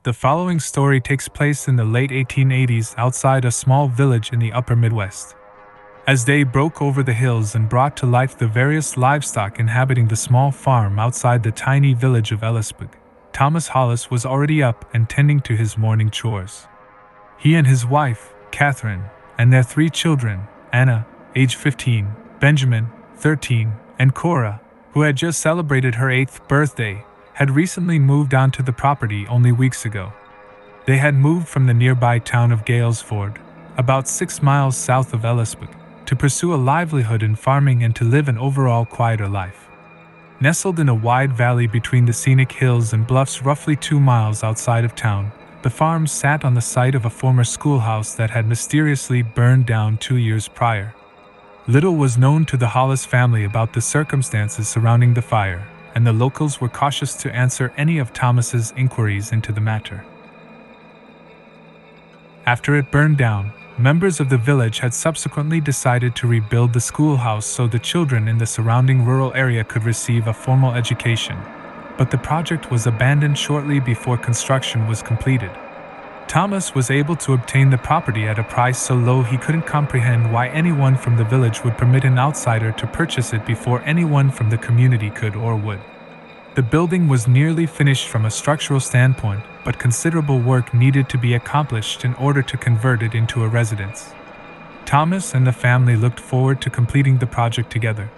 The following story takes place in the late 1880s outside a small village in the upper Midwest. As day broke over the hills and brought to life the various livestock inhabiting the small farm outside the tiny village of Ellisburg, Thomas Hollis was already up and tending to his morning chores. He and his wife, Catherine, and their 3 children, Anna, age 15, Benjamin, 13, and Cora, who had just celebrated her 8th birthday, had recently moved onto the property only weeks ago. They had moved from the nearby town of Galesford, about 6 miles south of Ellisburg, to pursue a livelihood in farming and to live an overall quieter life. Nestled in a wide valley between the scenic hills and bluffs roughly 2 miles outside of town, the farm sat on the site of a former schoolhouse that had mysteriously burned down 2 years prior. Little was known to the Hollis family about the circumstances surrounding the fire, and the locals were cautious to answer any of Thomas's inquiries into the matter. After it burned down, members of the village had subsequently decided to rebuild the schoolhouse so the children in the surrounding rural area could receive a formal education, but the project was abandoned shortly before construction was completed. Thomas was able to obtain the property at a price so low he couldn't comprehend why anyone from the village would permit an outsider to purchase it before anyone from the community could or would. The building was nearly finished from a structural standpoint, but considerable work needed to be accomplished in order to convert it into a residence. Thomas and the family looked forward to completing the project together.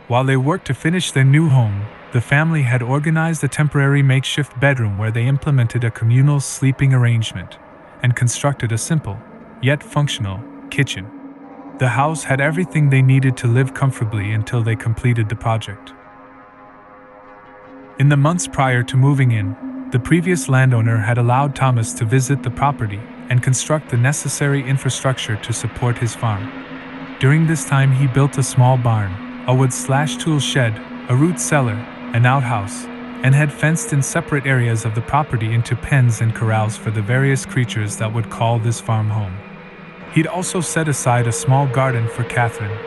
While they worked to finish their new home, the family had organized a temporary makeshift bedroom where they implemented a communal sleeping arrangement and constructed a simple, yet functional, kitchen. The house had everything they needed to live comfortably until they completed the project. In the months prior to moving in, the previous landowner had allowed Thomas to visit the property and construct the necessary infrastructure to support his farm. During this time he built a small barn, a wood/tool shed, a root cellar, an outhouse, and had fenced in separate areas of the property into pens and corrals for the various creatures that would call this farm home. He'd also set aside a small garden for Catherine,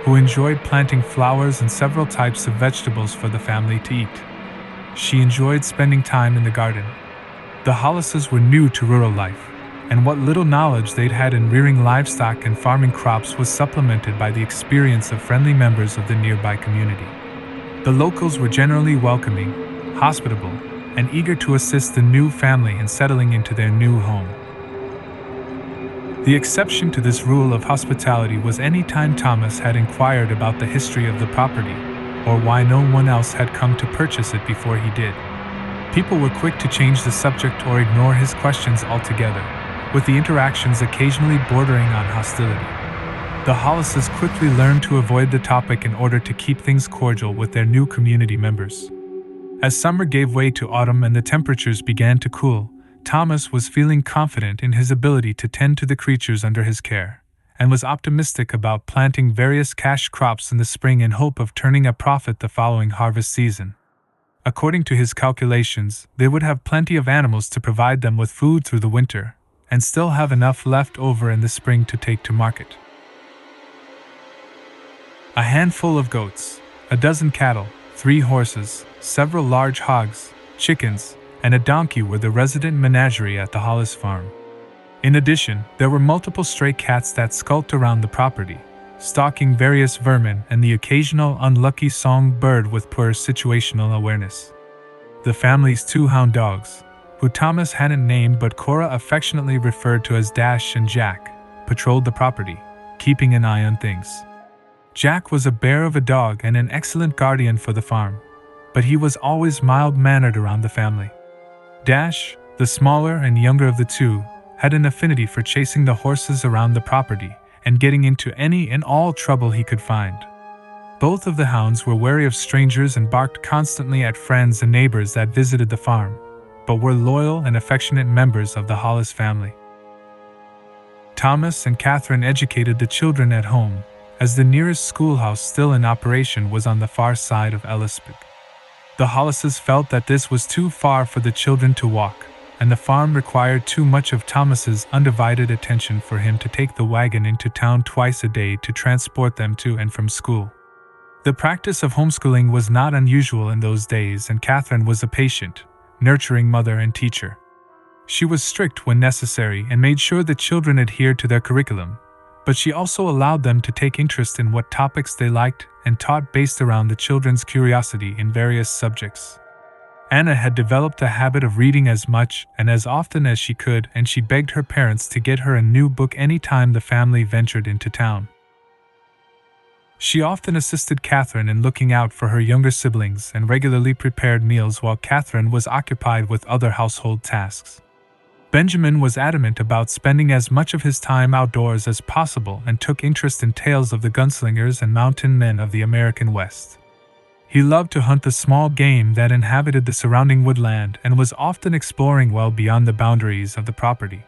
who enjoyed planting flowers and several types of vegetables for the family to eat. She enjoyed spending time in the garden. The Hollises were new to rural life, and what little knowledge they'd had in rearing livestock and farming crops was supplemented by the experience of friendly members of the nearby community. The locals were generally welcoming, hospitable, and eager to assist the new family in settling into their new home. The exception to this rule of hospitality was any time Thomas had inquired about the history of the property, or why no one else had come to purchase it before he did. People were quick to change the subject or ignore his questions altogether, with the interactions occasionally bordering on hostility. The Hollises quickly learned to avoid the topic in order to keep things cordial with their new community members. As summer gave way to autumn and the temperatures began to cool, Thomas was feeling confident in his ability to tend to the creatures under his care, and was optimistic about planting various cash crops in the spring in hope of turning a profit the following harvest season. According to his calculations, they would have plenty of animals to provide them with food through the winter, and still have enough left over in the spring to take to market. A handful of goats, a dozen cattle, 3 horses, several large hogs, chickens, and a donkey were the resident menagerie at the Hollis farm. In addition, there were multiple stray cats that skulked around the property, stalking various vermin and the occasional unlucky songbird with poor situational awareness. The family's 2 hound dogs, who Thomas hadn't named but Cora affectionately referred to as Dash and Jack, patrolled the property, keeping an eye on things. Jack was a bear of a dog and an excellent guardian for the farm, but he was always mild-mannered around the family. Dash, the smaller and younger of the 2, had an affinity for chasing the horses around the property and getting into any and all trouble he could find. Both of the hounds were wary of strangers and barked constantly at friends and neighbors that visited the farm, but were loyal and affectionate members of the Hollis family. Thomas and Catherine educated the children at home, as the nearest schoolhouse still in operation was on the far side of Ellisburg. The Hollises felt that this was too far for the children to walk, and the farm required too much of Thomas's undivided attention for him to take the wagon into town twice a day to transport them to and from school. The practice of homeschooling was not unusual in those days, and Catherine was a patient, nurturing mother and teacher. She was strict when necessary and made sure the children adhered to their curriculum, but she also allowed them to take interest in what topics they liked and taught based around the children's curiosity in various subjects. Anna had developed a habit of reading as much and as often as she could, and she begged her parents to get her a new book any time the family ventured into town. She often assisted Catherine in looking out for her younger siblings and regularly prepared meals while Catherine was occupied with other household tasks. Benjamin was adamant about spending as much of his time outdoors as possible and took interest in tales of the gunslingers and mountain men of the American West. He loved to hunt the small game that inhabited the surrounding woodland and was often exploring well beyond the boundaries of the property.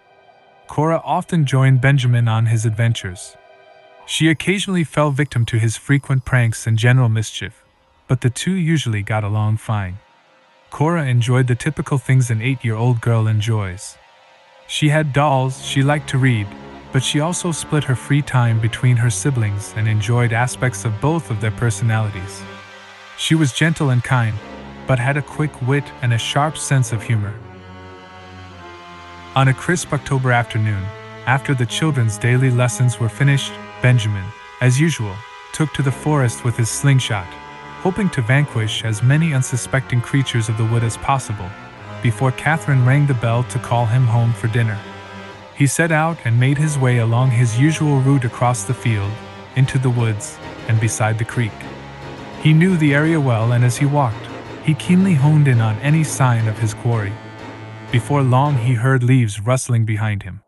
Cora often joined Benjamin on his adventures. She occasionally fell victim to his frequent pranks and general mischief, but the two usually got along fine. Cora enjoyed the typical things an 8-year-old girl enjoys. She had dolls, she liked to read, but she also split her free time between her siblings and enjoyed aspects of both of their personalities. She was gentle and kind, but had a quick wit and a sharp sense of humor. On a crisp October afternoon, after the children's daily lessons were finished, Benjamin, as usual, took to the forest with his slingshot, hoping to vanquish as many unsuspecting creatures of the wood as possible, before Catherine rang the bell to call him home for dinner. He set out and made his way along his usual route across the field, into the woods, and beside the creek. He knew the area well, and as he walked, he keenly honed in on any sign of his quarry. Before long he heard leaves rustling behind him.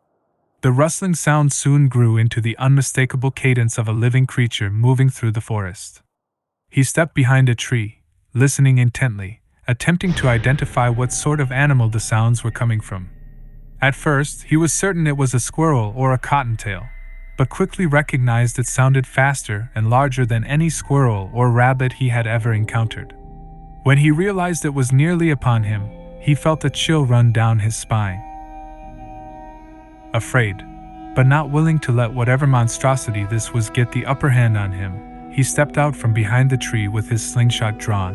The rustling sound soon grew into the unmistakable cadence of a living creature moving through the forest. He stepped behind a tree, listening intently, attempting to identify what sort of animal the sounds were coming from. At first, he was certain it was a squirrel or a cottontail, but quickly recognized it sounded faster and larger than any squirrel or rabbit he had ever encountered. When he realized it was nearly upon him, he felt a chill run down his spine. Afraid, but not willing to let whatever monstrosity this was get the upper hand on him, he stepped out from behind the tree with his slingshot drawn.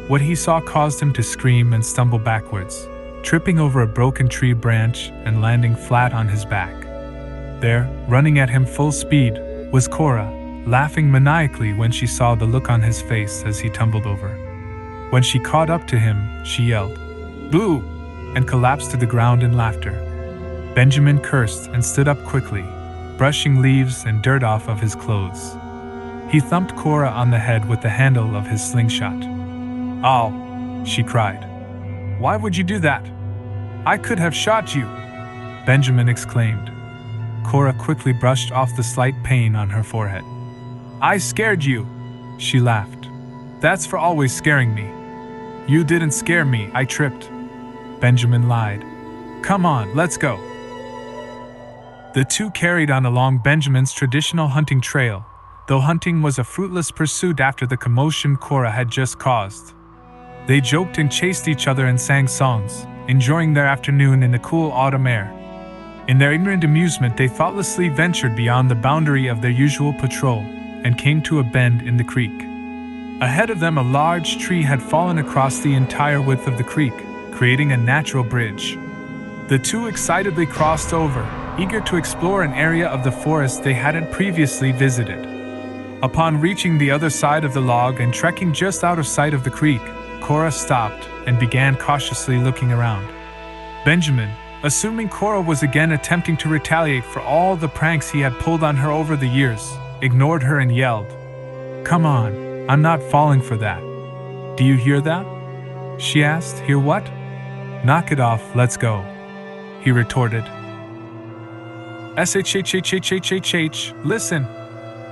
What he saw caused him to scream and stumble backwards, tripping over a broken tree branch and landing flat on his back. There, running at him full speed, was Cora, laughing maniacally when she saw the look on his face as he tumbled over. When she caught up to him, she yelled, "Boo!" and collapsed to the ground in laughter. Benjamin cursed and stood up quickly, brushing leaves and dirt off of his clothes. He thumped Cora on the head with the handle of his slingshot. "Ow!" she cried. "Why would you do that? I could have shot you!" Benjamin exclaimed. Cora quickly brushed off the slight pain on her forehead. "I scared you," she laughed. "That's for always scaring me." "You didn't scare me, I tripped." Benjamin lied. "Come on, let's go." The two carried on along Benjamin's traditional hunting trail, though hunting was a fruitless pursuit after the commotion Cora had just caused. They joked and chased each other and sang songs, enjoying their afternoon in the cool autumn air. In their ignorant amusement, they thoughtlessly ventured beyond the boundary of their usual patrol and came to a bend in the creek. Ahead of them, a large tree had fallen across the entire width of the creek, creating a natural bridge. The two excitedly crossed over, eager to explore an area of the forest they hadn't previously visited. Upon reaching the other side of the log and trekking just out of sight of the creek, Cora stopped and began cautiously looking around. Benjamin, assuming Cora was again attempting to retaliate for all the pranks he had pulled on her over the years, ignored her and yelled, "Come on, I'm not falling for that." "Do you hear that?" she asked. "Hear what?" "Knock it off, let's go," he retorted. "Shh, listen,"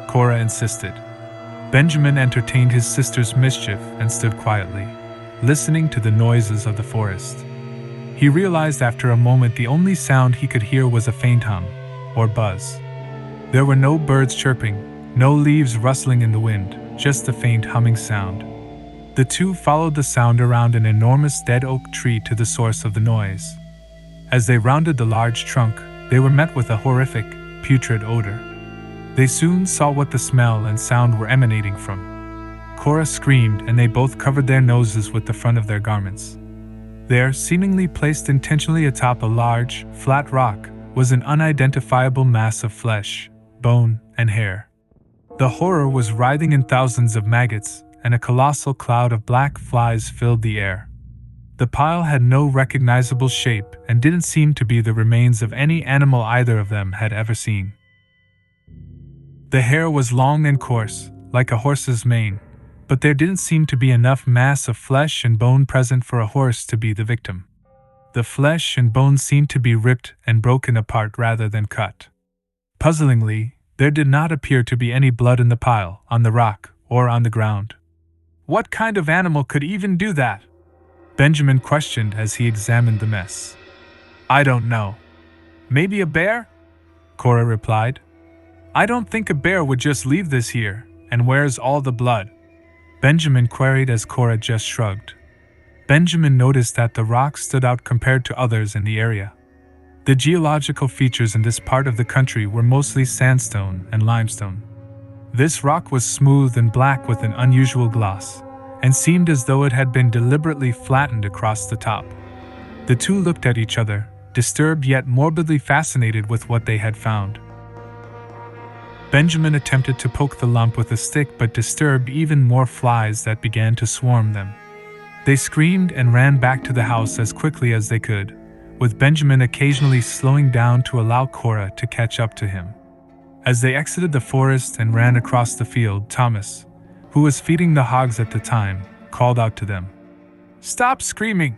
Cora insisted. Benjamin entertained his sister's mischief and stood quietly, listening to the noises of the forest. He realized after a moment the only sound he could hear was a faint hum, or buzz. There were no birds chirping, no leaves rustling in the wind, just the faint humming sound. The two followed the sound around an enormous dead oak tree to the source of the noise. As they rounded the large trunk, they were met with a horrific, putrid odor. They soon saw what the smell and sound were emanating from. Cora screamed and they both covered their noses with the front of their garments. There, seemingly placed intentionally atop a large, flat rock, was an unidentifiable mass of flesh, bone, and hair. The horror was writhing in thousands of maggots, and a colossal cloud of black flies filled the air. The pile had no recognizable shape and didn't seem to be the remains of any animal either of them had ever seen. The hair was long and coarse, like a horse's mane, but there didn't seem to be enough mass of flesh and bone present for a horse to be the victim. The flesh and bone seemed to be ripped and broken apart rather than cut. Puzzlingly, there did not appear to be any blood in the pile, on the rock, or on the ground. What kind of animal could even do that? Benjamin questioned as he examined the mess. I don't know. Maybe a bear? Cora replied. I don't think a bear would just leave this here, and where's all the blood? Benjamin queried as Cora just shrugged. Benjamin noticed that the rock stood out compared to others in the area. The geological features in this part of the country were mostly sandstone and limestone. This rock was smooth and black with an unusual gloss, and seemed as though it had been deliberately flattened across the top. The two looked at each other, disturbed yet morbidly fascinated with what they had found. Benjamin attempted to poke the lump with a stick but disturbed even more flies that began to swarm them. They screamed and ran back to the house as quickly as they could, with Benjamin occasionally slowing down to allow Cora to catch up to him. As they exited the forest and ran across the field, Thomas, who was feeding the hogs at the time, called out to them. Stop screaming!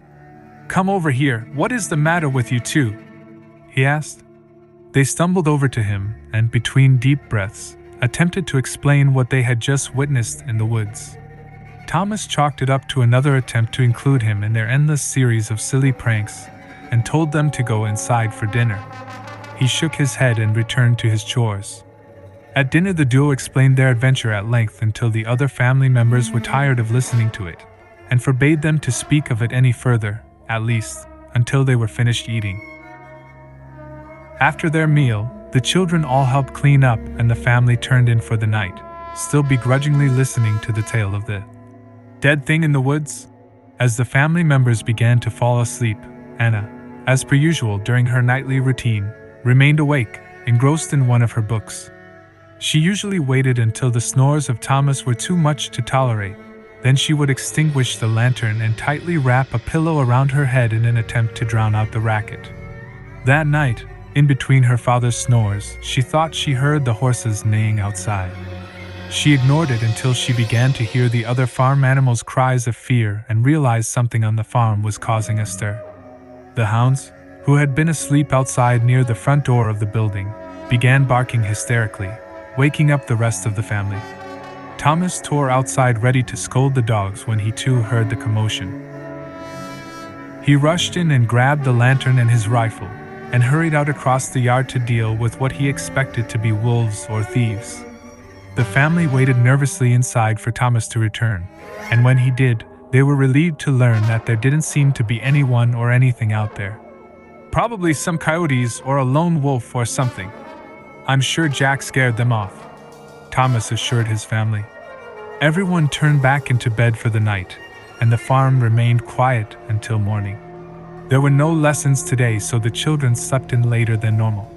Come over here, what is the matter with you two? He asked. They stumbled over to him and, between deep breaths, attempted to explain what they had just witnessed in the woods. Thomas chalked it up to another attempt to include him in their endless series of silly pranks and told them to go inside for dinner. He shook his head and returned to his chores. At dinner, the duo explained their adventure at length until the other family members were tired of listening to it, and forbade them to speak of it any further, at least, until they were finished eating. After their meal, the children all helped clean up and the family turned in for the night, still begrudgingly listening to the tale of the dead thing in the woods. As the family members began to fall asleep, Anna, as per usual during her nightly routine, remained awake, engrossed in one of her books. She usually waited until the snores of Thomas were too much to tolerate. Then she would extinguish the lantern and tightly wrap a pillow around her head in an attempt to drown out the racket. That night, in between her father's snores, she thought she heard the horses neighing outside. She ignored it until she began to hear the other farm animals' cries of fear and realized something on the farm was causing a stir. The hounds, who had been asleep outside near the front door of the building, began barking hysterically, waking up the rest of the family. Thomas tore outside ready to scold the dogs when he too heard the commotion. He rushed in and grabbed the lantern and his rifle, and hurried out across the yard to deal with what he expected to be wolves or thieves. The family waited nervously inside for Thomas to return, and when he did, they were relieved to learn that there didn't seem to be anyone or anything out there. Probably some coyotes or a lone wolf or something. I'm sure Jack scared them off, Thomas assured his family. Everyone turned back into bed for the night, and the farm remained quiet until morning. There were no lessons today, so the children slept in later than normal.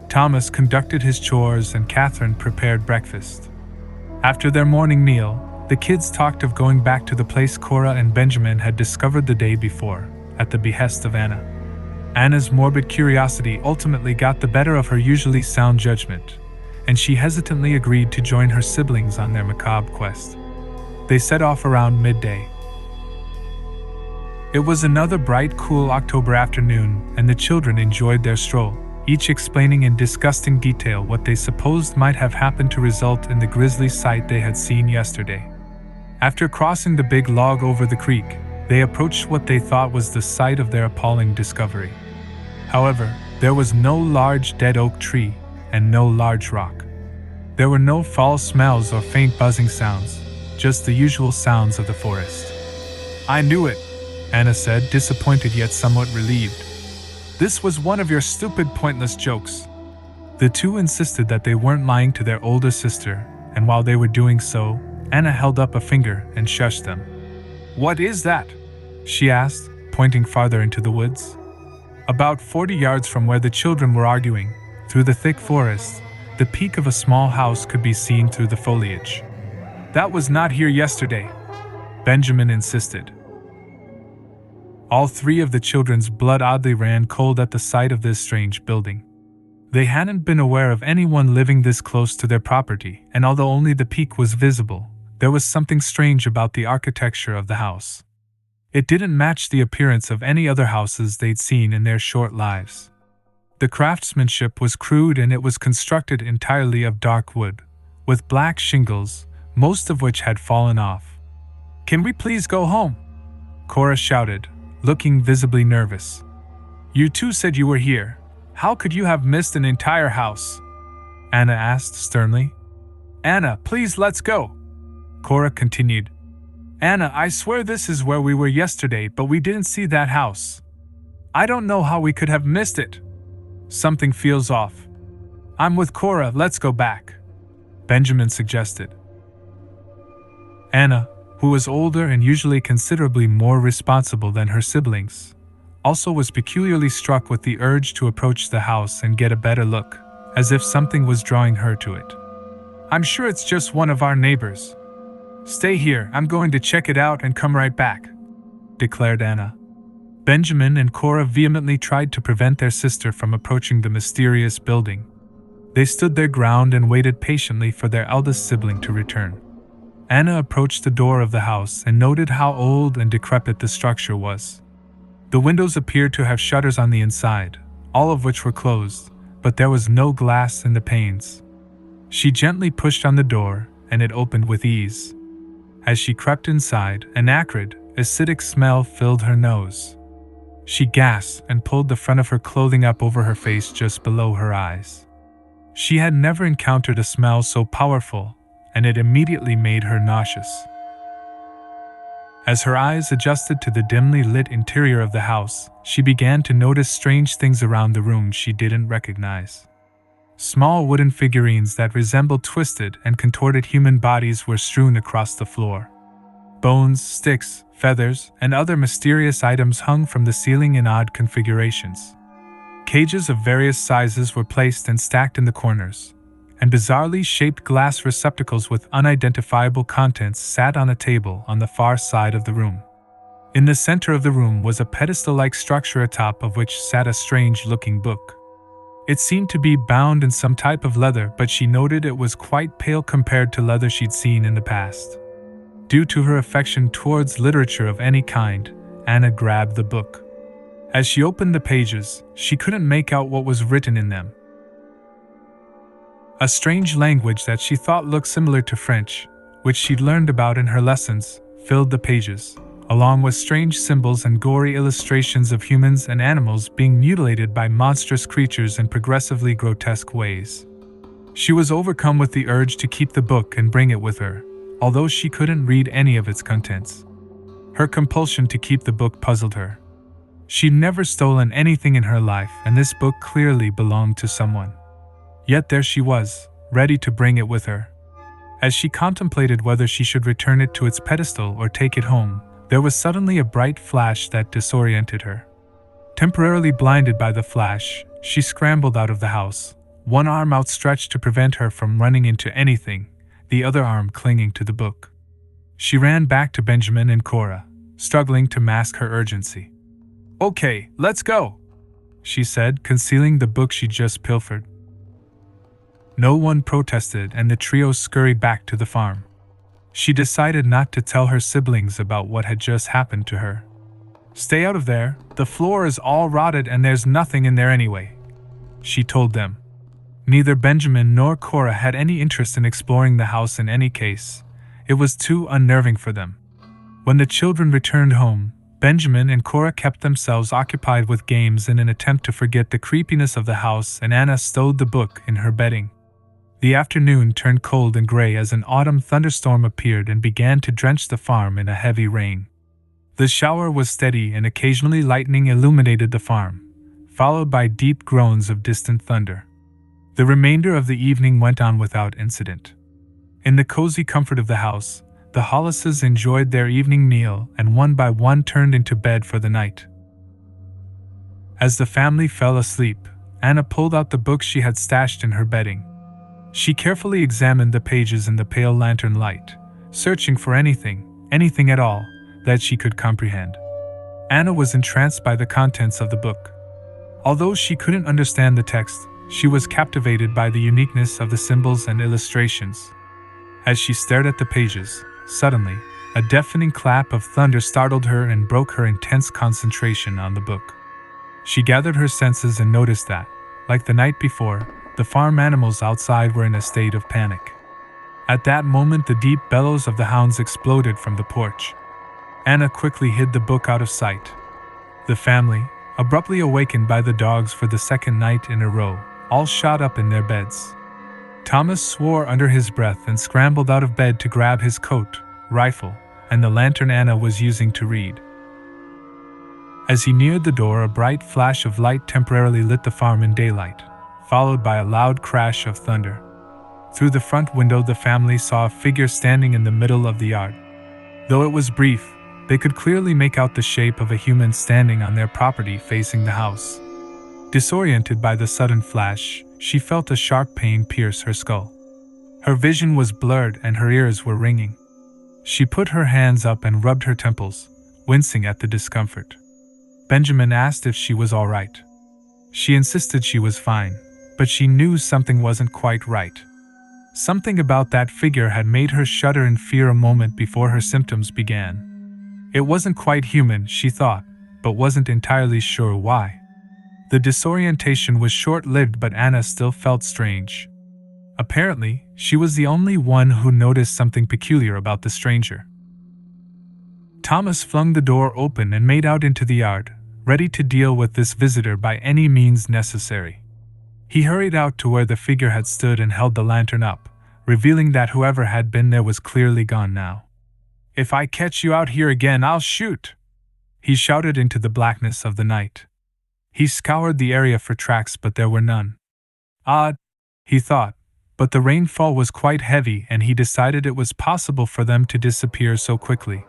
Thomas conducted his chores and Catherine prepared breakfast. After their morning meal, the kids talked of going back to the place Cora and Benjamin had discovered the day before, at the behest of Anna. Anna's morbid curiosity ultimately got the better of her usually sound judgment, and she hesitantly agreed to join her siblings on their macabre quest. They set off around midday. It was another bright, cool October afternoon, and the children enjoyed their stroll, each explaining in disgusting detail what they supposed might have happened to result in the grisly sight they had seen yesterday. After crossing the big log over the creek, they approached what they thought was the site of their appalling discovery. However, there was no large dead oak tree and no large rock. There were no foul smells or faint buzzing sounds, just the usual sounds of the forest. I knew it, Anna said, disappointed yet somewhat relieved. This was one of your stupid, pointless jokes. The two insisted that they weren't lying to their older sister, and while they were doing so, Anna held up a finger and shushed them. What is that? She asked, pointing farther into the woods. About 40 yards from where the children were arguing, through the thick forest, the peak of a small house could be seen through the foliage. "That was not here yesterday," Benjamin insisted. All three of the children's blood oddly ran cold at the sight of this strange building. They hadn't been aware of anyone living this close to their property, and although only the peak was visible, there was something strange about the architecture of the house. It didn't match the appearance of any other houses they'd seen in their short lives. The craftsmanship was crude and it was constructed entirely of dark wood, with black shingles, most of which had fallen off. "Can we please go home?" Cora shouted, looking visibly nervous. "You two said you were here. How could you have missed an entire house?" Anna asked sternly. "Anna, please let's go," Cora continued. "Anna, I swear this is where we were yesterday, but we didn't see that house. I don't know how we could have missed it. Something feels off." "I'm with Cora, let's go back," Benjamin suggested. Anna, who was older and usually considerably more responsible than her siblings, also was peculiarly struck with the urge to approach the house and get a better look, as if something was drawing her to it. "I'm sure it's just one of our neighbors. Stay here, I'm going to check it out and come right back," declared Anna. Benjamin and Cora vehemently tried to prevent their sister from approaching the mysterious building. They stood their ground and waited patiently for their eldest sibling to return. Anna approached the door of the house and noted how old and decrepit the structure was. The windows appeared to have shutters on the inside, all of which were closed, but there was no glass in the panes. She gently pushed on the door, and it opened with ease. As she crept inside, an acrid, acidic smell filled her nose. She gasped and pulled the front of her clothing up over her face just below her eyes. She had never encountered a smell so powerful, and it immediately made her nauseous. As her eyes adjusted to the dimly lit interior of the house, she began to notice strange things around the room she didn't recognize. Small wooden figurines that resembled twisted and contorted human bodies were strewn across the floor. Bones, sticks, feathers, and other mysterious items hung from the ceiling in odd configurations. Cages of various sizes were placed and stacked in the corners, and bizarrely shaped glass receptacles with unidentifiable contents sat on a table on the far side of the room. In the center of the room was a pedestal-like structure atop of which sat a strange-looking book. It seemed to be bound in some type of leather, but she noted it was quite pale compared to leather she'd seen in the past. Due to her affection towards literature of any kind, Anna grabbed the book. As she opened the pages, she couldn't make out what was written in them. A strange language that she thought looked similar to French, which she'd learned about in her lessons, filled the pages, along with strange symbols and gory illustrations of humans and animals being mutilated by monstrous creatures in progressively grotesque ways. She was overcome with the urge to keep the book and bring it with her, although she couldn't read any of its contents. Her compulsion to keep the book puzzled her. She'd never stolen anything in her life, and this book clearly belonged to someone. Yet there she was, ready to bring it with her. As she contemplated whether she should return it to its pedestal or take it home, there was suddenly a bright flash that disoriented her. Temporarily blinded by the flash, she scrambled out of the house, one arm outstretched to prevent her from running into anything, the other arm clinging to the book. She ran back to Benjamin and Cora, struggling to mask her urgency. "Okay, let's go," she said, concealing the book she just pilfered. No one protested, and the trio scurried back to the farm. She decided not to tell her siblings about what had just happened to her. "Stay out of there, the floor is all rotted and there's nothing in there anyway," she told them. Neither Benjamin nor Cora had any interest in exploring the house in any case. It was too unnerving for them. When the children returned home, Benjamin and Cora kept themselves occupied with games in an attempt to forget the creepiness of the house, and Anna stowed the book in her bedding. The afternoon turned cold and gray as an autumn thunderstorm appeared and began to drench the farm in a heavy rain. The shower was steady and occasionally lightning illuminated the farm, followed by deep groans of distant thunder. The remainder of the evening went on without incident. In the cozy comfort of the house, the Hollises enjoyed their evening meal and one by one turned into bed for the night. As the family fell asleep, Anna pulled out the book she had stashed in her bedding. She carefully examined the pages in the pale lantern light, searching for anything at all, that she could comprehend. Anna was entranced by the contents of the book. Although she couldn't understand the text, she was captivated by the uniqueness of the symbols and illustrations. As she stared at the pages, suddenly, a deafening clap of thunder startled her and broke her intense concentration on the book. She gathered her senses and noticed that, like the night before, the farm animals outside were in a state of panic. At that moment, the deep bellows of the hounds exploded from the porch. Anna quickly hid the book out of sight. The family, abruptly awakened by the dogs for the second night in a row, all shot up in their beds. Thomas swore under his breath and scrambled out of bed to grab his coat, rifle, and the lantern Anna was using to read. As he neared the door, a bright flash of light temporarily lit the farm in daylight, followed by a loud crash of thunder. Through the front window, the family saw a figure standing in the middle of the yard. Though it was brief, they could clearly make out the shape of a human standing on their property facing the house. Disoriented by the sudden flash, she felt a sharp pain pierce her skull. Her vision was blurred and her ears were ringing. She put her hands up and rubbed her temples, wincing at the discomfort. Benjamin asked if she was all right. She insisted she was fine, but she knew something wasn't quite right. Something about that figure had made her shudder in fear a moment before her symptoms began. It wasn't quite human, she thought, but wasn't entirely sure why. The disorientation was short-lived, but Anna still felt strange. Apparently, she was the only one who noticed something peculiar about the stranger. Thomas flung the door open and made out into the yard, ready to deal with this visitor by any means necessary. He hurried out to where the figure had stood and held the lantern up, revealing that whoever had been there was clearly gone now. "If I catch you out here again, I'll shoot!" he shouted into the blackness of the night. He scoured the area for tracks, but there were none. Odd, he thought, but the rainfall was quite heavy and he decided it was possible for them to disappear so quickly.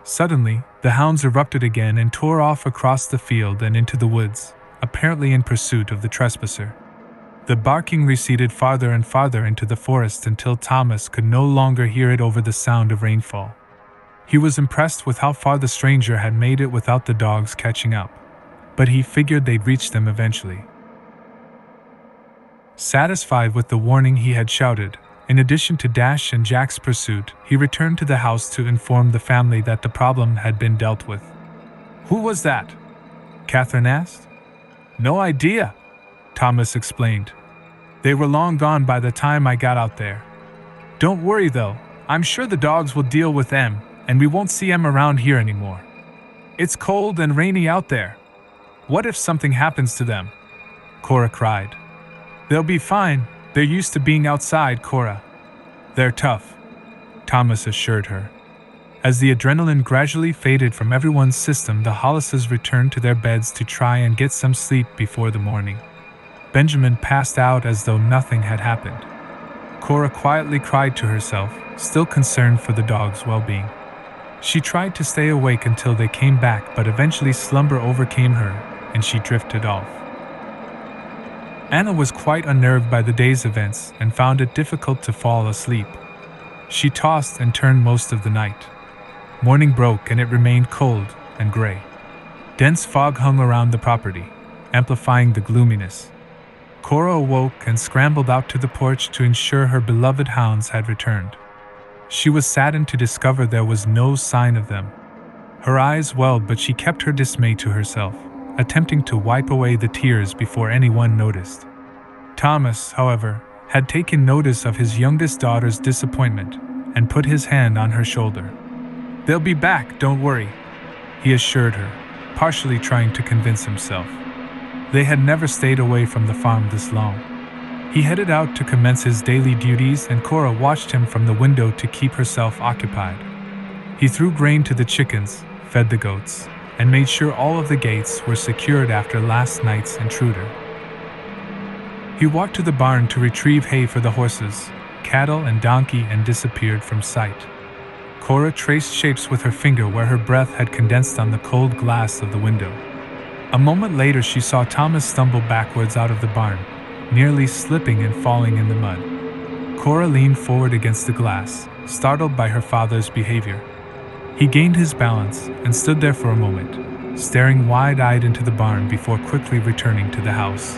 Suddenly, the hounds erupted again and tore off across the field and into the woods, apparently in pursuit of the trespasser. The barking receded farther and farther into the forest until Thomas could no longer hear it over the sound of rainfall. He was impressed with how far the stranger had made it without the dogs catching up, but he figured they'd reach them eventually. Satisfied with the warning he had shouted, in addition to Dash and Jack's pursuit, he returned to the house to inform the family that the problem had been dealt with. "Who was that?" Catherine asked. "No idea," Thomas explained. "They were long gone by the time I got out there. Don't worry though, I'm sure the dogs will deal with them, and we won't see them around here anymore. It's cold and rainy out there. What if something happens to them?" Cora cried. "They'll be fine. They're used to being outside, Cora. They're tough," Thomas assured her. As the adrenaline gradually faded from everyone's system, the Hollises returned to their beds to try and get some sleep before the morning. Benjamin passed out as though nothing had happened. Cora quietly cried to herself, still concerned for the dog's well-being. She tried to stay awake until they came back, but eventually slumber overcame her, and she drifted off. Anna was quite unnerved by the day's events and found it difficult to fall asleep. She tossed and turned most of the night. Morning broke and it remained cold and gray. Dense fog hung around the property, amplifying the gloominess. Cora awoke and scrambled out to the porch to ensure her beloved hounds had returned. She was saddened to discover there was no sign of them. Her eyes welled, but she kept her dismay to herself, attempting to wipe away the tears before anyone noticed. Thomas, however, had taken notice of his youngest daughter's disappointment and put his hand on her shoulder. "They'll be back, don't worry," he assured her, partially trying to convince himself. They had never stayed away from the farm this long. He headed out to commence his daily duties, and Cora watched him from the window to keep herself occupied. He threw grain to the chickens, fed the goats, and made sure all of the gates were secured after last night's intruder. He walked to the barn to retrieve hay for the horses, cattle, and donkey and disappeared from sight. Cora traced shapes with her finger where her breath had condensed on the cold glass of the window. A moment later, she saw Thomas stumble backwards out of the barn, nearly slipping and falling in the mud. Cora leaned forward against the glass, startled by her father's behavior. He gained his balance and stood there for a moment, staring wide-eyed into the barn before quickly returning to the house.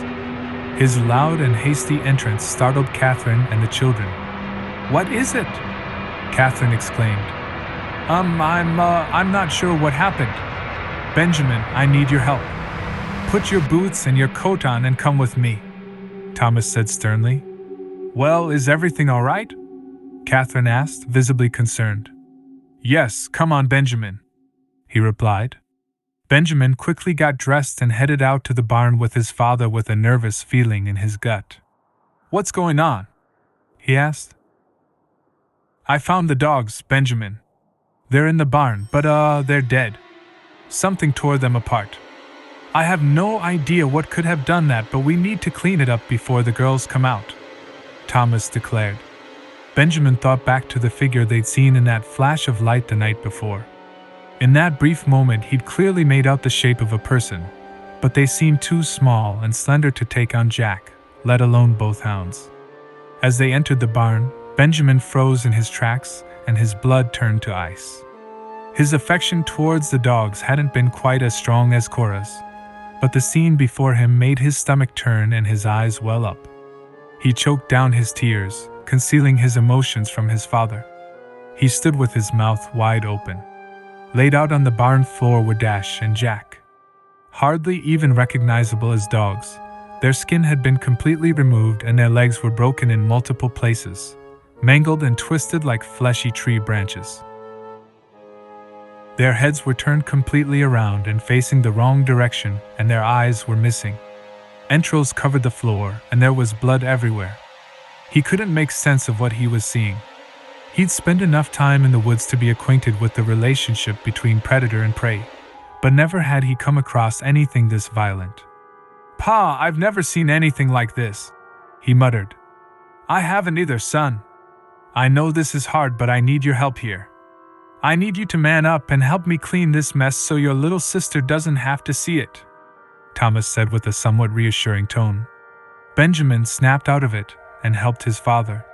His loud and hasty entrance startled Catherine and the children. "What is it?" Catherine exclaimed. I'm not sure what happened. Benjamin, I need your help. Put your boots and your coat on and come with me," Thomas said sternly. "Well, is everything all right?" Catherine asked, visibly concerned. "Yes, come on, Benjamin," he replied. Benjamin quickly got dressed and headed out to the barn with his father with a nervous feeling in his gut. "What's going on?" he asked. "I found the dogs, Benjamin. They're in the barn, but they're dead. Something tore them apart. I have no idea what could have done that, but we need to clean it up before the girls come out," Thomas declared. Benjamin thought back to the figure they'd seen in that flash of light the night before. In that brief moment, he'd clearly made out the shape of a person, but they seemed too small and slender to take on Jack, let alone both hounds. As they entered the barn, Benjamin froze in his tracks and his blood turned to ice. His affection towards the dogs hadn't been quite as strong as Cora's, but the scene before him made his stomach turn and his eyes well up. He choked down his tears, concealing his emotions from his father. He stood with his mouth wide open. Laid out on the barn floor were Dash and Jack. Hardly even recognizable as dogs, their skin had been completely removed and their legs were broken in multiple places, mangled and twisted like fleshy tree branches. Their heads were turned completely around and facing the wrong direction, and their eyes were missing. Entrails covered the floor, and there was blood everywhere. He couldn't make sense of what he was seeing. He'd spent enough time in the woods to be acquainted with the relationship between predator and prey, but never had he come across anything this violent. "Pa, I've never seen anything like this," he muttered. "I haven't either, son. I know this is hard, but I need your help here. I need you to man up and help me clean this mess so your little sister doesn't have to see it," Thomas said with a somewhat reassuring tone. Benjamin snapped out of it and helped his father.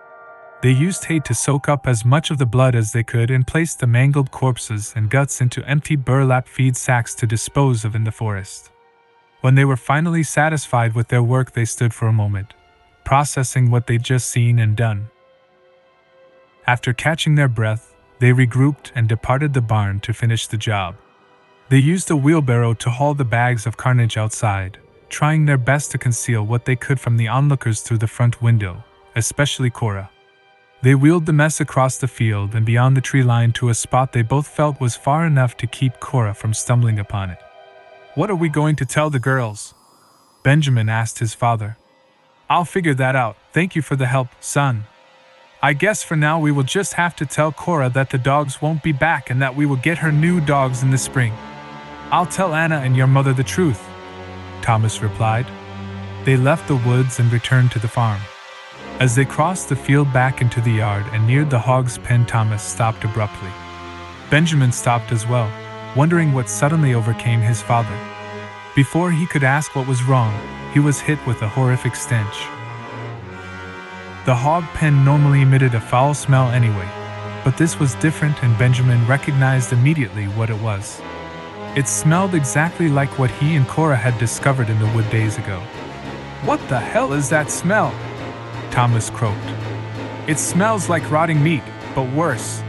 They used hay to soak up as much of the blood as they could and placed the mangled corpses and guts into empty burlap feed sacks to dispose of in the forest. When they were finally satisfied with their work, they stood for a moment, processing what they'd just seen and done. After catching their breath, they regrouped and departed the barn to finish the job. They used a wheelbarrow to haul the bags of carnage outside, trying their best to conceal what they could from the onlookers through the front window, especially Cora. They wheeled the mess across the field and beyond the tree line to a spot they both felt was far enough to keep Cora from stumbling upon it. "What are we going to tell the girls?" Benjamin asked his father. "I'll figure that out. Thank you for the help, son. I guess for now we will just have to tell Cora that the dogs won't be back and that we will get her new dogs in the spring. I'll tell Anna and your mother the truth," Thomas replied. They left the woods and returned to the farm. As they crossed the field back into the yard and neared the hog's pen, Thomas stopped abruptly. Benjamin stopped as well, wondering what suddenly overcame his father. Before he could ask what was wrong, he was hit with a horrific stench. The hog pen normally emitted a foul smell anyway, but this was different and Benjamin recognized immediately what it was. It smelled exactly like what he and Cora had discovered in the wood days ago. "What the hell is that smell?" Thomas croaked. "It smells like rotting meat, but worse."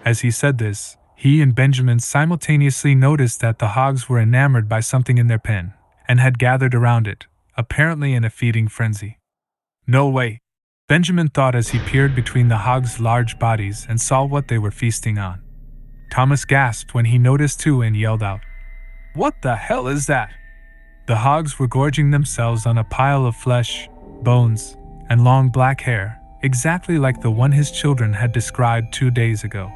As he said this, he and Benjamin simultaneously noticed that the hogs were enamored by something in their pen, and had gathered around it, apparently in a feeding frenzy. "No way," Benjamin thought as he peered between the hogs' large bodies and saw what they were feasting on. Thomas gasped when he noticed too and yelled out, "What the hell is that?" The hogs were gorging themselves on a pile of flesh, bones, and long black hair, exactly like the one his children had described 2 days ago.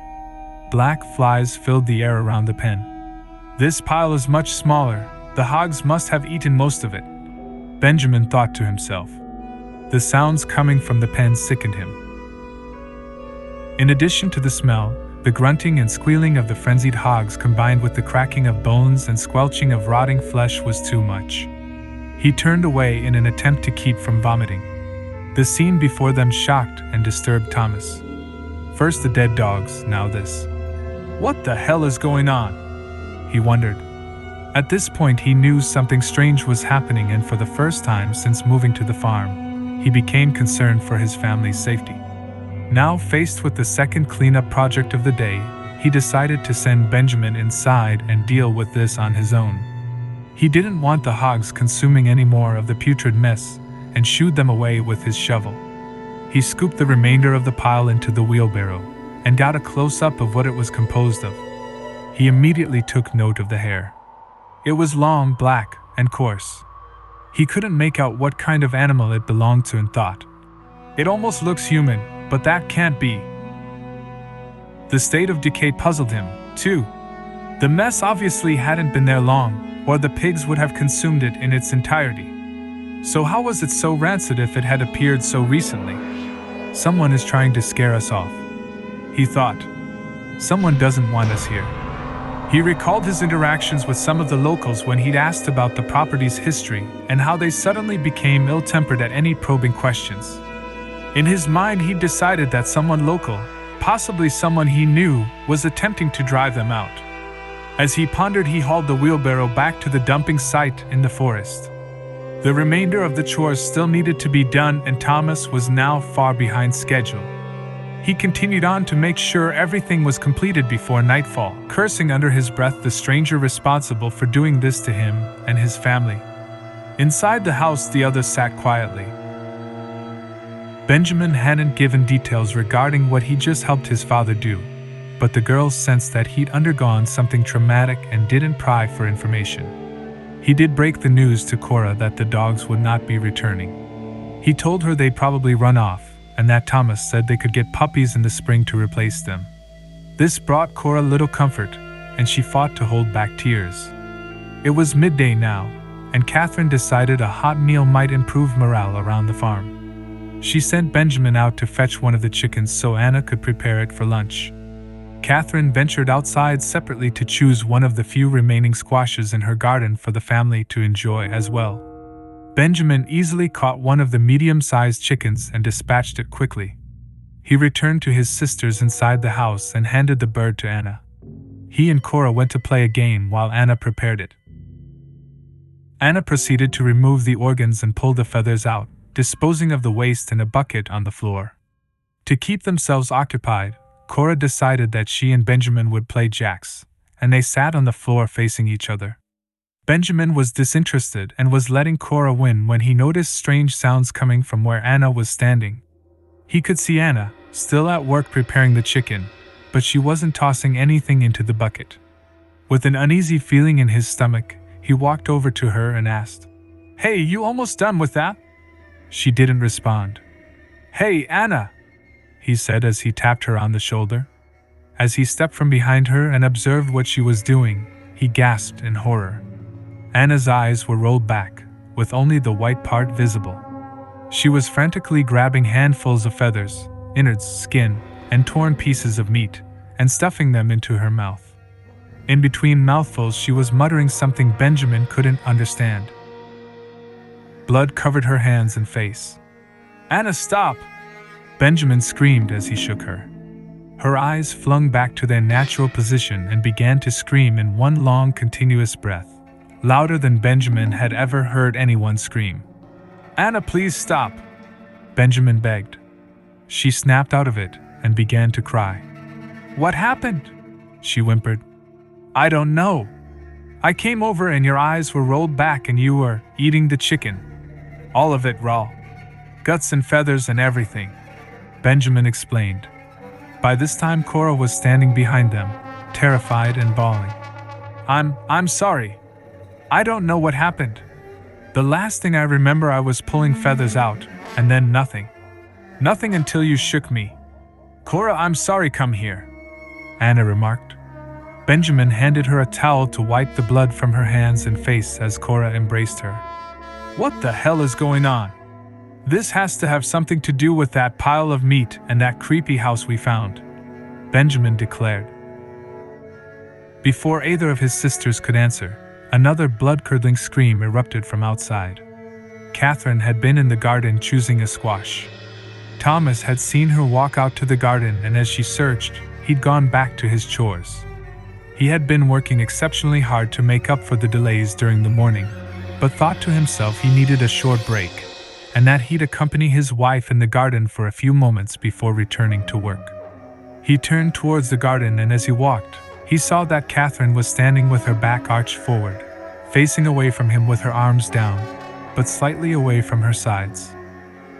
Black flies filled the air around the pen. "This pile is much smaller. The hogs must have eaten most of it," Benjamin thought to himself. The sounds coming from the pen sickened him. In addition to the smell, The grunting and squealing of the frenzied hogs combined with the cracking of bones and squelching of rotting flesh was too much. He turned away in an attempt to keep from vomiting. The scene before them shocked and disturbed Thomas. First the dead dogs, now this. What the hell is going on? He wondered. At this point he knew something strange was happening, and for the first time since moving to the farm, he became concerned for his family's safety. Now faced with the second cleanup project of the day, he decided to send Benjamin inside and deal with this on his own. He didn't want the hogs consuming any more of the putrid mess and shooed them away with his shovel. He scooped the remainder of the pile into the wheelbarrow and got a close-up of what it was composed of. He immediately took note of the hair. It was long, black, and coarse. He couldn't make out what kind of animal it belonged to and thought, "It almost looks human, but that can't be." The state of decay puzzled him, too. The mess obviously hadn't been there long, or the pigs would have consumed it in its entirety. So how was it so rancid if it had appeared so recently? Someone is trying to scare us off, he thought. Someone doesn't want us here. He recalled his interactions with some of the locals when he'd asked about the property's history and how they suddenly became ill-tempered at any probing questions. In his mind, he decided that someone local, possibly someone he knew, was attempting to drive them out. As he pondered, he hauled the wheelbarrow back to the dumping site in the forest. The remainder of the chores still needed to be done, and Thomas was now far behind schedule. He continued on to make sure everything was completed before nightfall, cursing under his breath the stranger responsible for doing this to him and his family. Inside the house, the others sat quietly. Benjamin hadn't given details regarding what he just helped his father do, but the girls sensed that he'd undergone something traumatic and didn't pry for information. He did break the news to Cora that the dogs would not be returning. He told her they'd probably run off, and that Thomas said they could get puppies in the spring to replace them. This brought Cora little comfort, and she fought to hold back tears. It was midday now, and Catherine decided a hot meal might improve morale around the farm. She sent Benjamin out to fetch one of the chickens so Anna could prepare it for lunch. Catherine ventured outside separately to choose one of the few remaining squashes in her garden for the family to enjoy as well. Benjamin easily caught one of the medium-sized chickens and dispatched it quickly. He returned to his sisters inside the house and handed the bird to Anna. He and Cora went to play a game while Anna prepared it. Anna proceeded to remove the organs and pull the feathers out, disposing of the waste in a bucket on the floor. To keep themselves occupied, Cora decided that she and Benjamin would play jacks, and they sat on the floor facing each other. Benjamin was disinterested and was letting Cora win when he noticed strange sounds coming from where Anna was standing. He could see Anna, still at work preparing the chicken, but she wasn't tossing anything into the bucket. With an uneasy feeling in his stomach, he walked over to her and asked, "Hey, you almost done with that?" She didn't respond. "Hey, Anna," he said as he tapped her on the shoulder. As he stepped from behind her and observed what she was doing, he gasped in horror. Anna's eyes were rolled back, with only the white part visible. She was frantically grabbing handfuls of feathers, innards, skin, and torn pieces of meat, and stuffing them into her mouth. In between mouthfuls, she was muttering something Benjamin couldn't understand. Blood covered her hands and face. "Anna, stop!" Benjamin screamed as he shook her. Her eyes flung back to their natural position and began to scream in one long, continuous breath, louder than Benjamin had ever heard anyone scream. "Anna, please stop!" Benjamin begged. She snapped out of it and began to cry. "What happened?" she whimpered. "I don't know. I came over and your eyes were rolled back and you were eating the chicken. All of it raw. Guts and feathers and everything," Benjamin explained. By this time, Cora was standing behind them, terrified and bawling. I'm sorry. I don't know what happened. The last thing I remember, I was pulling feathers out, and then nothing. Nothing until you shook me." "Cora, I'm sorry, come here," Anna remarked. Benjamin handed her a towel to wipe the blood from her hands and face as Cora embraced her. "What the hell is going on? This has to have something to do with that pile of meat and that creepy house we found." Benjamin declared. Before either of his sisters could answer, another blood-curdling scream erupted from outside. Catherine had been in the garden choosing a squash. Thomas had seen her walk out to the garden, and as she searched, he'd gone back to his chores. He had been working exceptionally hard to make up for the delays during the morning, but thought to himself he needed a short break, and that he'd accompany his wife in the garden for a few moments before returning to work. He turned towards the garden, and as he walked, he saw that Catherine was standing with her back arched forward, facing away from him with her arms down, but slightly away from her sides.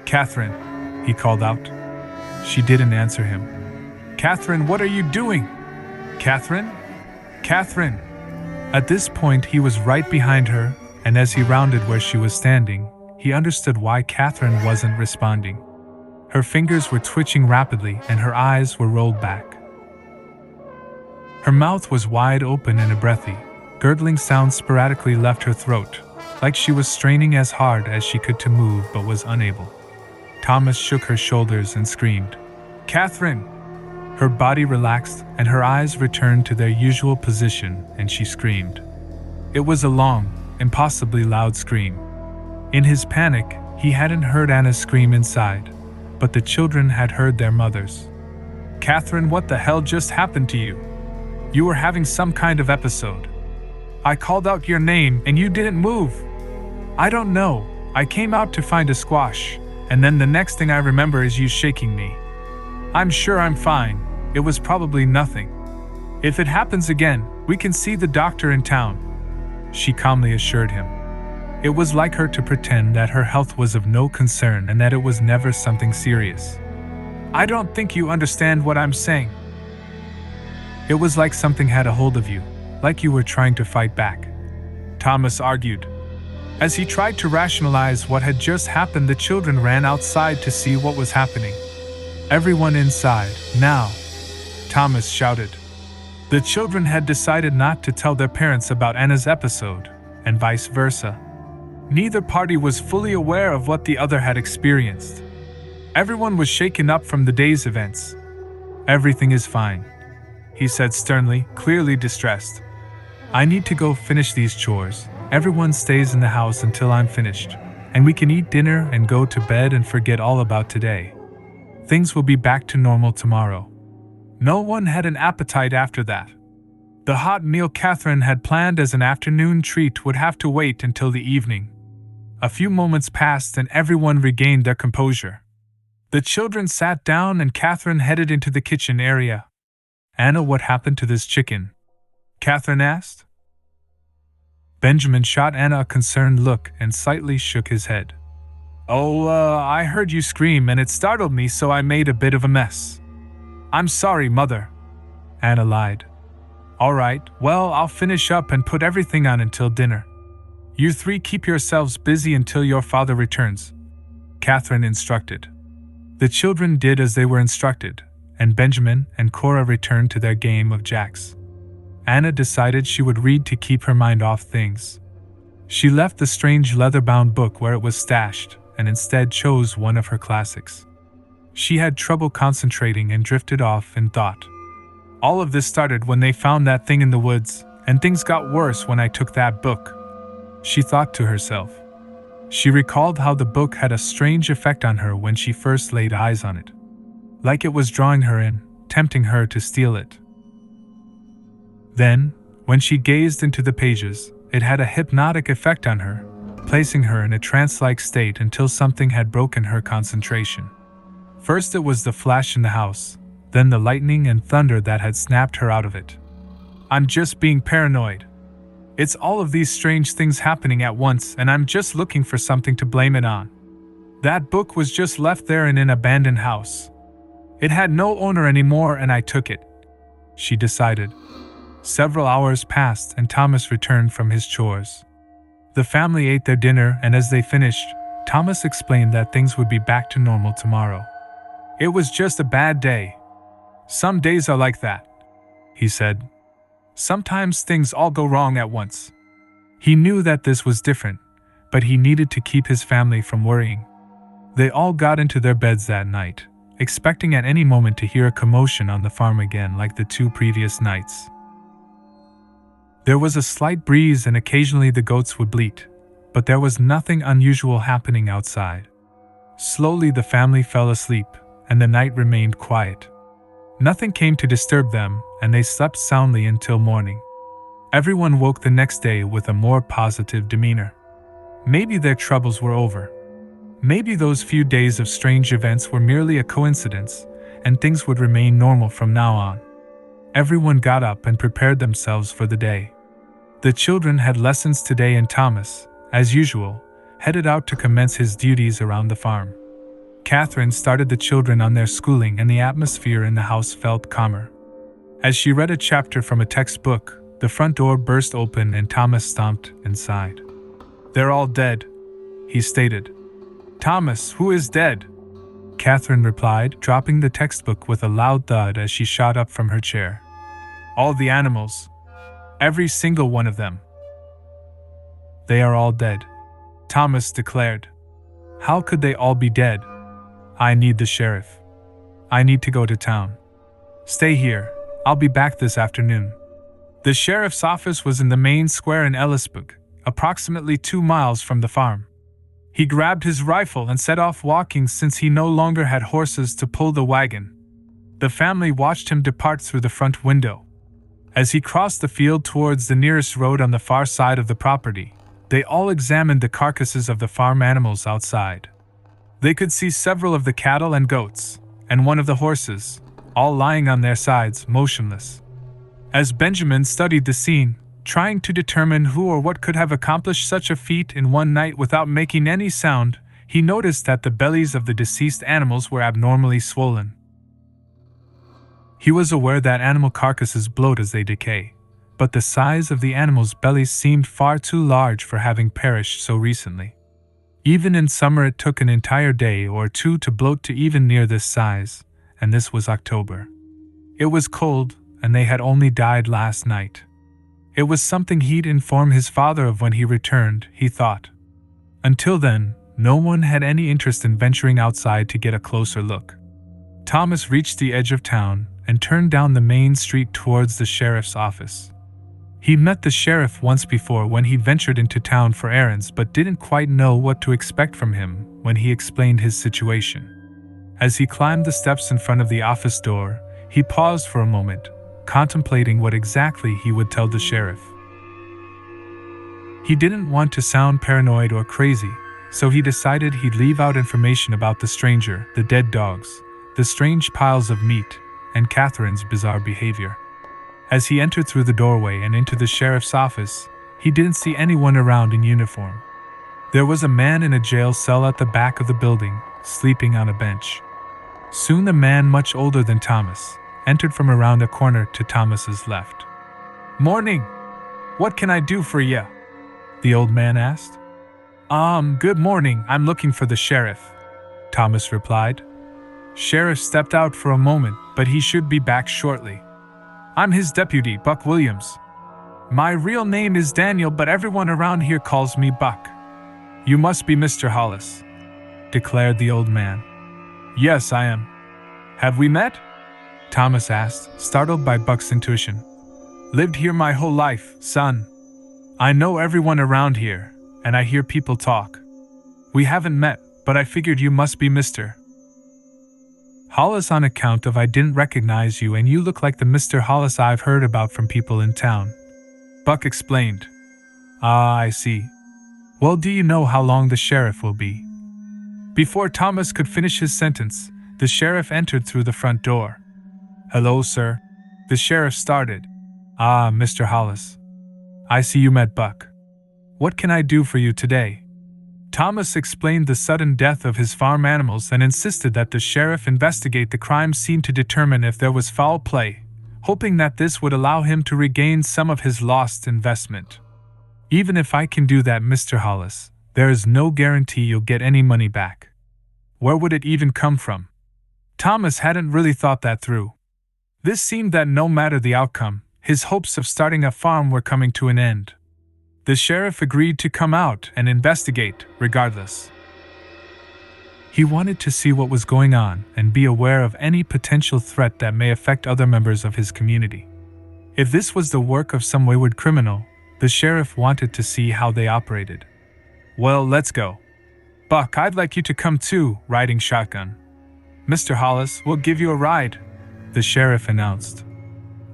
"Catherine," he called out. She didn't answer him. "Catherine, what are you doing? Catherine? Catherine!" At this point he was right behind her, and as he rounded where she was standing, he understood why Catherine wasn't responding. Her fingers were twitching rapidly and her eyes were rolled back. Her mouth was wide open and a breathy, gurgling sound sporadically left her throat, like she was straining as hard as she could to move but was unable. Thomas shook her shoulders and screamed, "Catherine!" Her body relaxed and her eyes returned to their usual position, and she screamed. It was a long, impossibly loud scream. In his panic, he hadn't heard Anna's scream inside, but the children had heard their mother's. "Catherine, what the hell just happened to you? You were having some kind of episode. I called out your name and you didn't move." "I don't know. I came out to find a squash, and then the next thing I remember is you shaking me. I'm sure I'm fine. It was probably nothing. If it happens again, we can see the doctor in town," she calmly assured him. It was like her to pretend that her health was of no concern and that it was never something serious. "I don't think you understand what I'm saying." It was like something had a hold of you, like you were trying to fight back, Thomas argued. As he tried to rationalize what had just happened, the children ran outside to see what was happening. "Everyone inside, now!" Thomas shouted. The children had decided not to tell their parents about Anna's episode, and vice versa. Neither party was fully aware of what the other had experienced. Everyone was shaken up from the day's events. "Everything is fine," he said sternly, clearly distressed. "I need to go finish these chores. Everyone stays in the house until I'm finished, and we can eat dinner and go to bed and forget all about today. Things will be back to normal tomorrow." No one had an appetite after that. The hot meal Catherine had planned as an afternoon treat would have to wait until the evening. A few moments passed and everyone regained their composure. The children sat down and Catherine headed into the kitchen area. "Anna, what happened to this chicken?" Catherine asked. Benjamin shot Anna a concerned look and slightly shook his head. I heard you scream and it startled me, so I made a bit of a mess." "I'm sorry, Mother," Anna lied. "All right, well, I'll finish up and put everything on until dinner. You three keep yourselves busy until your father returns," Catherine instructed. The children did as they were instructed, and Benjamin and Cora returned to their game of jacks. Anna decided she would read to keep her mind off things. She left the strange leather-bound book where it was stashed, and instead chose one of her classics. She had trouble concentrating and drifted off in thought. "All of this started when they found that thing in the woods, and things got worse when I took that book," she thought to herself. She recalled how the book had a strange effect on her when she first laid eyes on it. Like it was drawing her in, tempting her to steal it. Then, when she gazed into the pages, it had a hypnotic effect on her, placing her in a trance-like state until something had broken her concentration. First it was the flash in the house, then the lightning and thunder that had snapped her out of it. "I'm just being paranoid. It's all of these strange things happening at once, and I'm just looking for something to blame it on. That book was just left there in an abandoned house. It had no owner anymore and I took it," she decided. Several hours passed and Thomas returned from his chores. The family ate their dinner, and as they finished, Thomas explained that things would be back to normal tomorrow. "It was just a bad day. Some days are like that," he said. "Sometimes things all go wrong at once." He knew that this was different, but he needed to keep his family from worrying. They all got into their beds that night, expecting at any moment to hear a commotion on the farm again like the 2 previous nights. There was a slight breeze and occasionally the goats would bleat, but there was nothing unusual happening outside. Slowly the family fell asleep, and the night remained quiet. Nothing came to disturb them, and they slept soundly until morning. Everyone woke the next day with a more positive demeanor. Maybe their troubles were over. Maybe those few days of strange events were merely a coincidence, and things would remain normal from now on. Everyone got up and prepared themselves for the day. The children had lessons today and Thomas, as usual, headed out to commence his duties around the farm. Catherine started the children on their schooling and the atmosphere in the house felt calmer. As she read a chapter from a textbook, the front door burst open and Thomas stomped inside. "They're all dead," he stated. "Thomas, who is dead?" Catherine replied, dropping the textbook with a loud thud as she shot up from her chair. "All the animals. Every single one of them. They are all dead," Thomas declared. "How could they all be dead? I need the sheriff. I need to go to town. Stay here, I'll be back this afternoon." The sheriff's office was in the main square in Ellisburg, approximately 2 miles from the farm. He grabbed his rifle and set off walking since he no longer had horses to pull the wagon. The family watched him depart through the front window. As he crossed the field towards the nearest road on the far side of the property, they all examined the carcasses of the farm animals outside. They could see several of the cattle and goats, and one of the horses, all lying on their sides, motionless. As Benjamin studied the scene, trying to determine who or what could have accomplished such a feat in one night without making any sound, he noticed that the bellies of the deceased animals were abnormally swollen. He was aware that animal carcasses bloat as they decay, but the size of the animals' bellies seemed far too large for having perished so recently. Even in summer it took an entire day or 2 to bloat to even near this size, and this was October. It was cold, and they had only died last night. It was something he'd inform his father of when he returned, he thought. Until then, no one had any interest in venturing outside to get a closer look. Thomas reached the edge of town and turned down the main street towards the sheriff's office. He met the sheriff once before when he ventured into town for errands but didn't quite know what to expect from him when he explained his situation. As he climbed the steps in front of the office door, he paused for a moment, contemplating what exactly he would tell the sheriff. He didn't want to sound paranoid or crazy, so he decided he'd leave out information about the stranger, the dead dogs, the strange piles of meat, and Catherine's bizarre behavior. As he entered through the doorway and into the sheriff's office, he didn't see anyone around in uniform. There was a man in a jail cell at the back of the building, sleeping on a bench. Soon a man much older than Thomas entered from around a corner to Thomas's left. "Morning! What can I do for ya?" the old man asked. Good morning, I'm looking for the sheriff," Thomas replied. "Sheriff stepped out for a moment, but he should be back shortly. I'm his deputy, Buck Williams. My real name is Daniel, but everyone around here calls me Buck." "You must be Mr. Hollis," declared the old man. "Yes, I am. Have we met?" Thomas asked, startled by Buck's intuition. "Lived here my whole life, son. I know everyone around here, and I hear people talk. We haven't met, but I figured you must be Mr. Hollis on account of I didn't recognize you and you look like the Mr. Hollis I've heard about from people in town," Buck explained. "Ah, I see. Well, do you know how long the sheriff will be?" Before Thomas could finish his sentence, the sheriff entered through the front door. "Hello, sir," the sheriff started. "Ah, Mr. Hollis. I see you met Buck. What can I do for you today?" Thomas explained the sudden death of his farm animals and insisted that the sheriff investigate the crime scene to determine if there was foul play, hoping that this would allow him to regain some of his lost investment. "Even if I can do that, Mr. Hollis, there is no guarantee you'll get any money back. Where would it even come from?" Thomas hadn't really thought that through. This seemed that no matter the outcome, his hopes of starting a farm were coming to an end. The sheriff agreed to come out and investigate, regardless. He wanted to see what was going on and be aware of any potential threat that may affect other members of his community. If this was the work of some wayward criminal, the sheriff wanted to see how they operated. Well, let's go. Buck, I'd like you to come too, riding shotgun. Mr. Hollis, we'll give you a ride, the sheriff announced.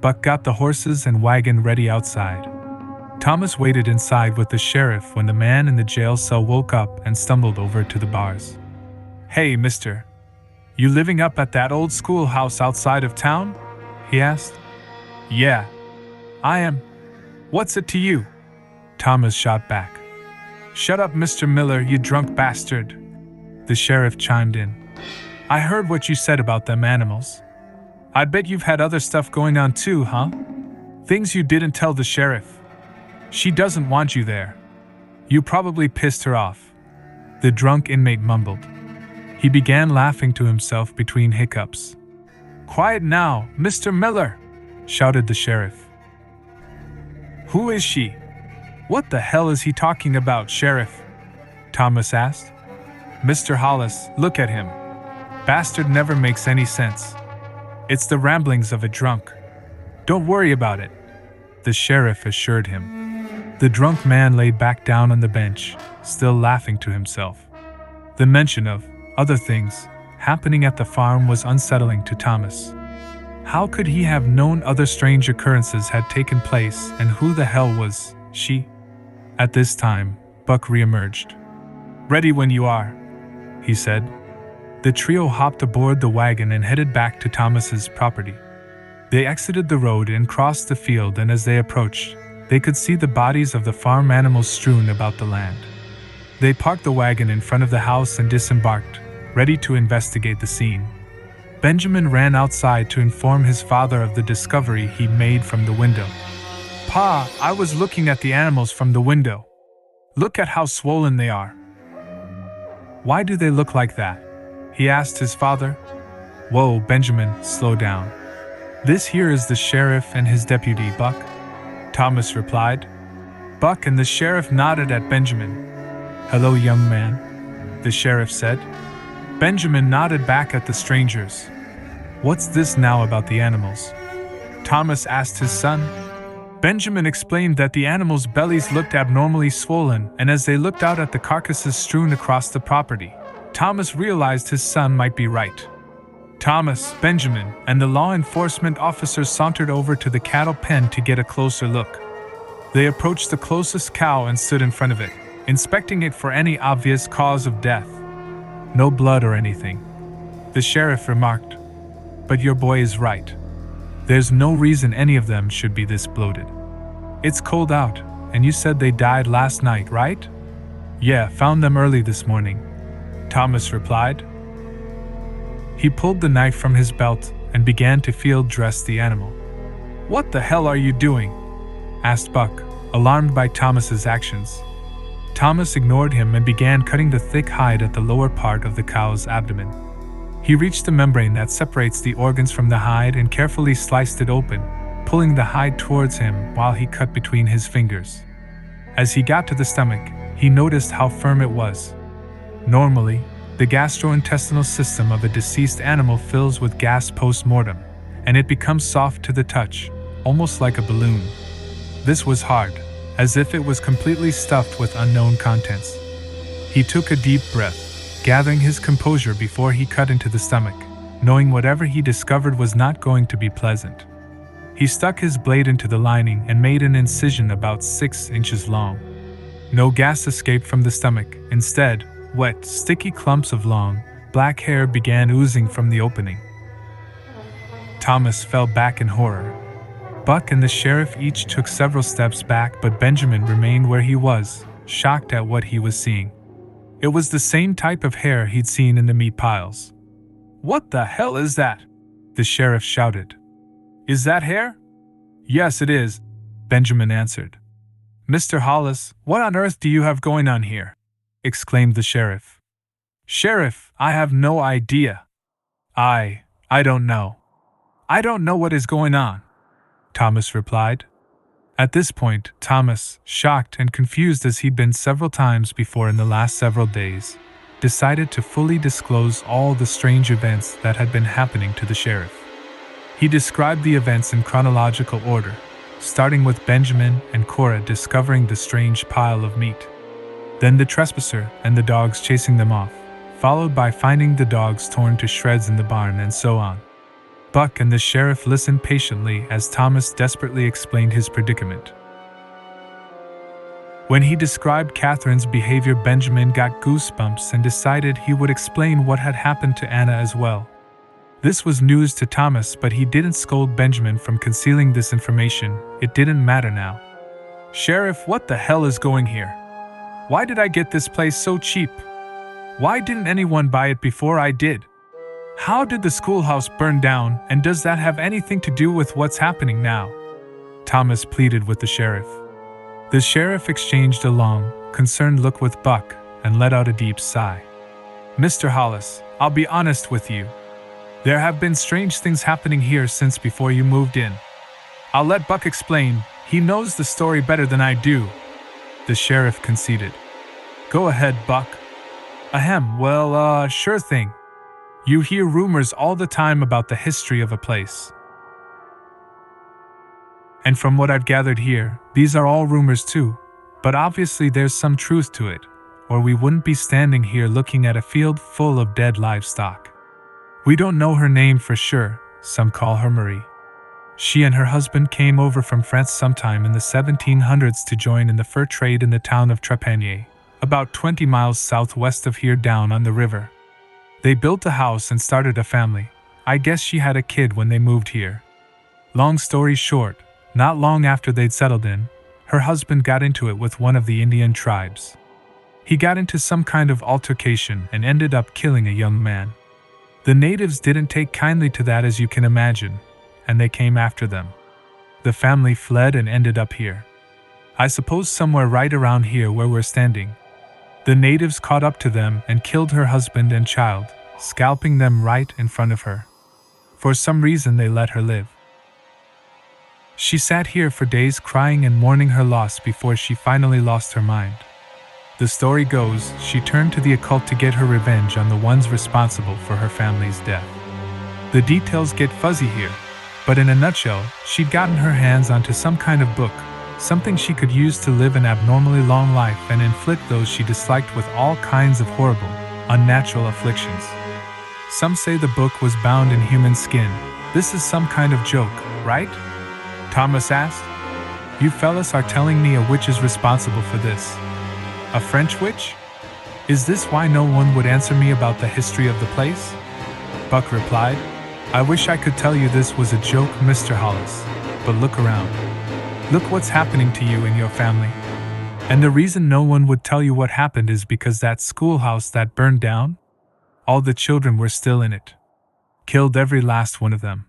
Buck got the horses and wagon ready outside. Thomas waited inside with the sheriff when the man in the jail cell woke up and stumbled over to the bars. Hey, mister. You living up at that old schoolhouse outside of town? He asked. Yeah, I am. What's it to you? Thomas shot back. Shut up, Mr. Miller, you drunk bastard, the sheriff chimed in. I heard what you said about them animals. I'd bet you've had other stuff going on too, huh? Things you didn't tell the sheriff. She doesn't want you there. You probably pissed her off, the drunk inmate mumbled. He began laughing to himself between hiccups. Quiet now, Mr. Miller, shouted the sheriff. Who is she? What the hell is he talking about, Sheriff? Thomas asked. Mr. Hollis, look at him. Bastard never makes any sense. It's the ramblings of a drunk. Don't worry about it, the sheriff assured him. The drunk man lay back down on the bench, still laughing to himself. The mention of other things happening at the farm was unsettling to Thomas. How could he have known other strange occurrences had taken place, and who the hell was she? At this time, Buck reemerged. Ready when you are, he said. The trio hopped aboard the wagon and headed back to Thomas's property. They exited the road and crossed the field, and as they approached, they could see the bodies of the farm animals strewn about the land. They parked the wagon in front of the house and disembarked, ready to investigate the scene. Benjamin ran outside to inform his father of the discovery he'd made from the window. Pa, I was looking at the animals from the window. Look at how swollen they are. Why do they look like that? He asked his father. Whoa, Benjamin, slow down. This here is the sheriff and his deputy, Buck, Thomas replied. Buck and the sheriff nodded at Benjamin. Hello, young man, the sheriff said. Benjamin nodded back at the strangers. What's this now about the animals? Thomas asked his son. Benjamin explained that the animals' bellies looked abnormally swollen, and as they looked out at the carcasses strewn across the property, Thomas realized his son might be right. Thomas, Benjamin, and the law enforcement officers sauntered over to the cattle pen to get a closer look. They approached the closest cow and stood in front of it, inspecting it for any obvious cause of death. No blood or anything, the sheriff remarked. But your boy is right. There's no reason any of them should be this bloated. It's cold out, and you said they died last night, right? Yeah, found them early this morning, Thomas replied. He pulled the knife from his belt and began to field dress the animal. What the hell are you doing? Asked Buck, alarmed by Thomas's actions. Thomas ignored him and began cutting the thick hide at the lower part of the cow's abdomen. He reached the membrane that separates the organs from the hide and carefully sliced it open, pulling the hide towards him while he cut between his fingers. As he got to the stomach, he noticed how firm it was. Normally, the gastrointestinal system of a deceased animal fills with gas post-mortem, and it becomes soft to the touch, almost like a balloon. This was hard, as if it was completely stuffed with unknown contents. He took a deep breath, gathering his composure before he cut into the stomach, knowing whatever he discovered was not going to be pleasant. He stuck his blade into the lining and made an incision about 6 inches long. No gas escaped from the stomach. Instead, wet, sticky clumps of long, black hair began oozing from the opening. Thomas fell back in horror. Buck and the sheriff each took several steps back, but Benjamin remained where he was, shocked at what he was seeing. It was the same type of hair he'd seen in the meat piles. What the hell is that? The sheriff shouted. Is that hair? Yes, it is, Benjamin answered. Mr. Hollis, what on earth do you have going on here? Exclaimed the sheriff. Sheriff, I have no idea. I don't know. I don't know what is going on, Thomas replied. At this point, Thomas, shocked and confused as he'd been several times before in the last several days, decided to fully disclose all the strange events that had been happening to the sheriff. He described the events in chronological order, starting with Benjamin and Cora discovering the strange pile of meat. Then the trespasser and the dogs chasing them off, followed by finding the dogs torn to shreds in the barn, and so on. Buck and the sheriff listened patiently as Thomas desperately explained his predicament. When he described Catherine's behavior, Benjamin got goosebumps and decided he would explain what had happened to Anna as well. This was news to Thomas, but he didn't scold Benjamin from concealing this information. It didn't matter now. "Sheriff, what the hell is going here? Why did I get this place so cheap? Why didn't anyone buy it before I did? How did the schoolhouse burn down, and does that have anything to do with what's happening now?" Thomas pleaded with the sheriff. The sheriff exchanged a long, concerned look with Buck and let out a deep sigh. "Mr. Hollis, I'll be honest with you. There have been strange things happening here since before you moved in. I'll let Buck explain. He knows the story better than I do," the sheriff conceded. "Go ahead, Buck." "Ahem, well, sure thing. You hear rumors all the time about the history of a place. And from what I've gathered here, these are all rumors too, but obviously there's some truth to it, or we wouldn't be standing here looking at a field full of dead livestock. We don't know her name for sure, some call her Marie. She and her husband came over from France sometime in the 1700s to join in the fur trade in the town of Trepanier, about 20 miles southwest of here down on the river. They built a house and started a family. I guess she had a kid when they moved here. Long story short, not long after they'd settled in, her husband got into it with one of the Indian tribes. He got into some kind of altercation and ended up killing a young man. The natives didn't take kindly to that, as you can imagine, and they came after them. The family fled and ended up here. I suppose somewhere right around here where we're standing. The natives caught up to them and killed her husband and child, scalping them right in front of her. For some reason they let her live. She sat here for days crying and mourning her loss before she finally lost her mind. The story goes, she turned to the occult to get her revenge on the ones responsible for her family's death. The details get fuzzy here, but in a nutshell, she'd gotten her hands onto some kind of book, something she could use to live an abnormally long life and inflict those she disliked with all kinds of horrible, unnatural afflictions. Some say the book was bound in human skin. This is some kind of joke, right? Thomas asked. You fellas are telling me a witch is responsible for this. A French witch? Is this why no one would answer me about the history of the place? Buck replied. I wish I could tell you this was a joke, Mr. Hollis, but look around. Look what's happening to you and your family. And the reason no one would tell you what happened is because that schoolhouse that burned down, all the children were still in it. Killed every last one of them.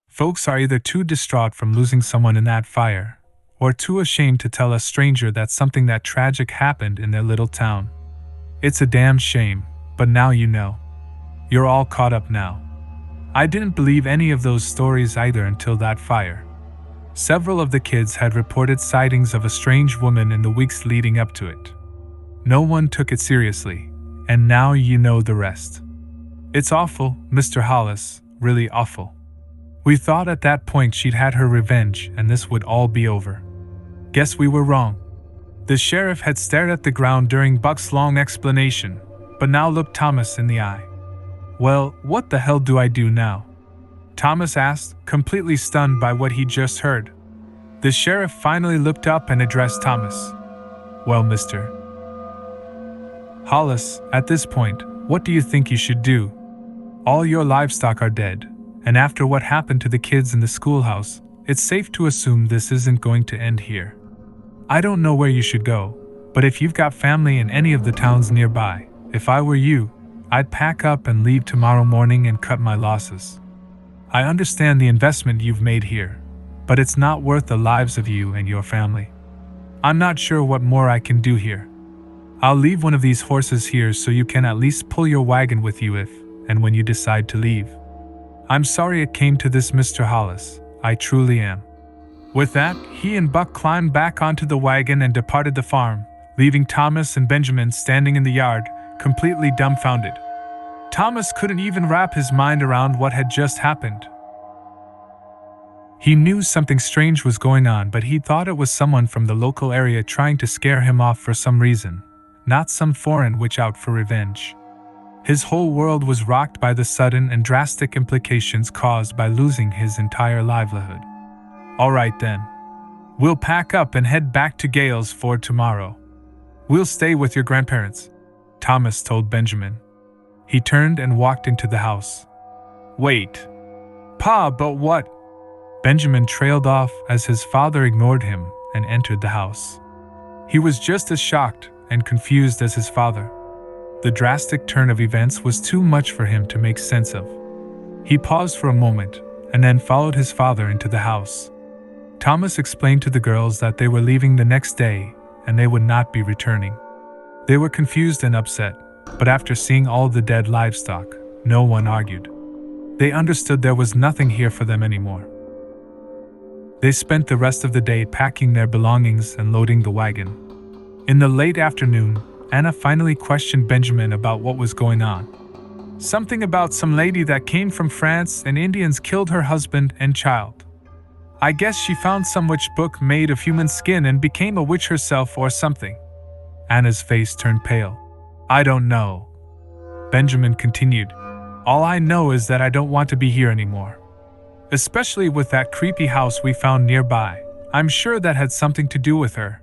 Folks are either too distraught from losing someone in that fire, or too ashamed to tell a stranger that something that tragic happened in their little town. It's a damn shame, but now you know. You're all caught up now. I didn't believe any of those stories either until that fire. Several of the kids had reported sightings of a strange woman in the weeks leading up to it. No one took it seriously, and now you know the rest. It's awful, Mr. Hollis, really awful. We thought at that point she'd had her revenge and this would all be over. Guess we were wrong. The sheriff had stared at the ground during Buck's long explanation, but now looked Thomas in the eye. Well, what the hell do I do now? Thomas asked, completely stunned by what he just heard. The sheriff finally looked up and addressed Thomas. Well, Mr. Hollis, at this point, what do you think you should do? All your livestock are dead, and after what happened to the kids in the schoolhouse, it's safe to assume this isn't going to end here. I don't know where you should go, but if you've got family in any of the towns nearby, if I were you, I'd pack up and leave tomorrow morning and cut my losses. I understand the investment you've made here, but it's not worth the lives of you and your family. I'm not sure what more I can do here. I'll leave one of these horses here so you can at least pull your wagon with you if and when you decide to leave. I'm sorry it came to this, Mr. Hollis. I truly am. With that, he and Buck climbed back onto the wagon and departed the farm, leaving Thomas and Benjamin standing in the yard, completely dumbfounded. Thomas couldn't even wrap his mind around what had just happened. He knew something strange was going on, but he thought it was someone from the local area trying to scare him off for some reason, not some foreign witch out for revenge. His whole world was rocked by the sudden and drastic implications caused by losing his entire livelihood. All right then. We'll pack up and head back to Gales Ford tomorrow. We'll stay with your grandparents, Thomas told Benjamin. He turned and walked into the house. Wait. Pa, but what? Benjamin trailed off as his father ignored him and entered the house. He was just as shocked and confused as his father. The drastic turn of events was too much for him to make sense of. He paused for a moment and then followed his father into the house. Thomas explained to the girls that they were leaving the next day and they would not be returning. They were confused and upset, but after seeing all the dead livestock, no one argued. They understood there was nothing here for them anymore. They spent the rest of the day packing their belongings and loading the wagon. In the late afternoon, Anna finally questioned Benjamin about what was going on. Something about some lady that came from France and Indians killed her husband and child. I guess she found some witch book made of human skin and became a witch herself or something. Anna's face turned pale. I don't know. Benjamin continued. All I know is that I don't want to be here anymore. Especially with that creepy house we found nearby. I'm sure that had something to do with her.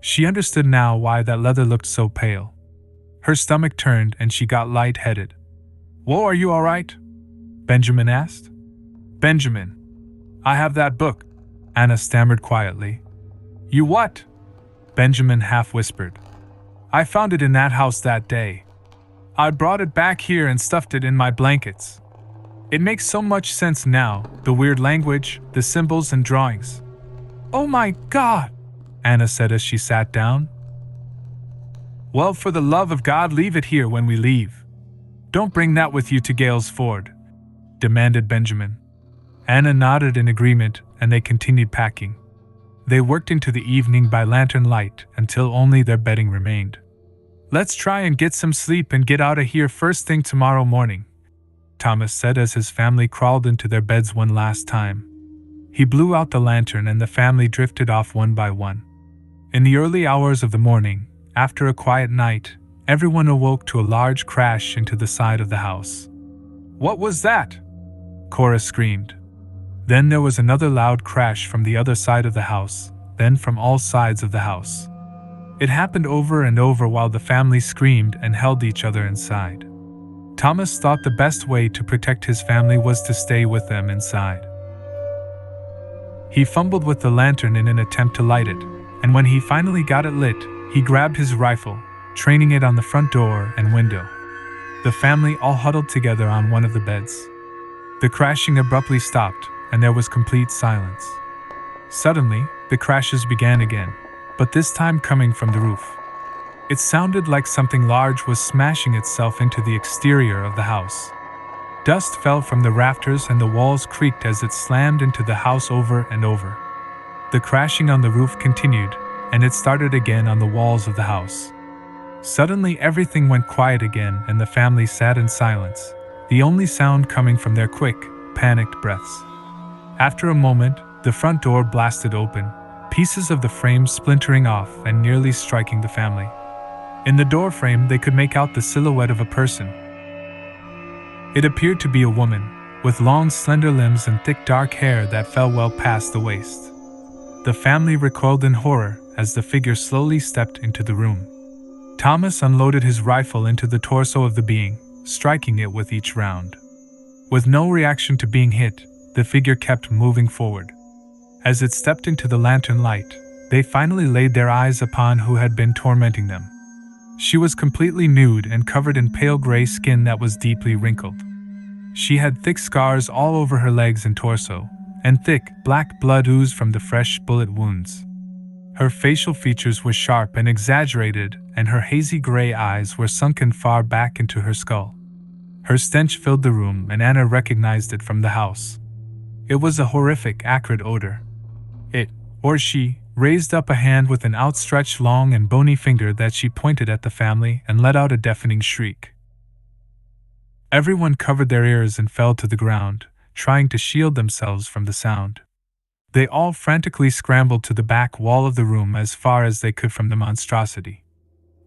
She understood now why that leather looked so pale. Her stomach turned and she got lightheaded. Whoa, are you all right? Benjamin asked. Benjamin. I have that book, Anna stammered quietly. You what? Benjamin half whispered. I found it in that house that day. I brought it back here and stuffed it in my blankets. It makes so much sense now, the weird language, the symbols and drawings. Oh my God, Anna said as she sat down. Well, for the love of God, leave it here when we leave. Don't bring that with you to Gales Ford, demanded Benjamin. Anna nodded in agreement and they continued packing. They worked into the evening by lantern light until only their bedding remained. Let's try and get some sleep and get out of here first thing tomorrow morning, Thomas said as his family crawled into their beds one last time. He blew out the lantern and the family drifted off one by one. In the early hours of the morning, after a quiet night, everyone awoke to a large crash into the side of the house. What was that? Cora screamed. Then there was another loud crash from the other side of the house, then from all sides of the house. It happened over and over while the family screamed and held each other inside. Thomas thought the best way to protect his family was to stay with them inside. He fumbled with the lantern in an attempt to light it, and when he finally got it lit, he grabbed his rifle, training it on the front door and window. The family all huddled together on one of the beds. The crashing abruptly stopped, and there was complete silence. Suddenly, the crashes began again, but this time coming from the roof. It sounded like something large was smashing itself into the exterior of the house. Dust fell from the rafters and the walls creaked as it slammed into the house over and over. The crashing on the roof continued, and it started again on the walls of the house. Suddenly everything went quiet again and the family sat in silence, the only sound coming from their quick, panicked breaths. After a moment, the front door blasted open, pieces of the frame splintering off and nearly striking the family. In the door frame, they could make out the silhouette of a person. It appeared to be a woman, with long, slender limbs and thick dark hair that fell well past the waist. The family recoiled in horror as the figure slowly stepped into the room. Thomas unloaded his rifle into the torso of the being, striking it with each round. With no reaction to being hit, the figure kept moving forward. As it stepped into the lantern light, they finally laid their eyes upon who had been tormenting them. She was completely nude and covered in pale gray skin that was deeply wrinkled. She had thick scars all over her legs and torso, and thick, black blood oozed from the fresh bullet wounds. Her facial features were sharp and exaggerated, and her hazy gray eyes were sunken far back into her skull. Her stench filled the room, and Anna recognized it from the house. It was a horrific, acrid odor. It, or she, raised up a hand with an outstretched long and bony finger that she pointed at the family and let out a deafening shriek. Everyone covered their ears and fell to the ground, trying to shield themselves from the sound. They all frantically scrambled to the back wall of the room as far as they could from the monstrosity.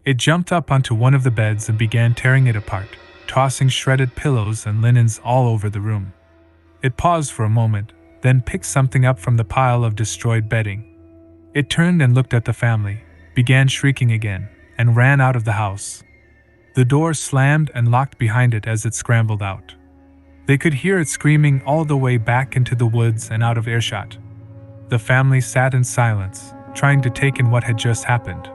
It jumped up onto one of the beds and began tearing it apart, tossing shredded pillows and linens all over the room. It paused for a moment, then picked something up from the pile of destroyed bedding. It turned and looked at the family, began shrieking again, and ran out of the house. The door slammed and locked behind it as it scrambled out. They could hear it screaming all the way back into the woods and out of earshot. The family sat in silence, trying to take in what had just happened.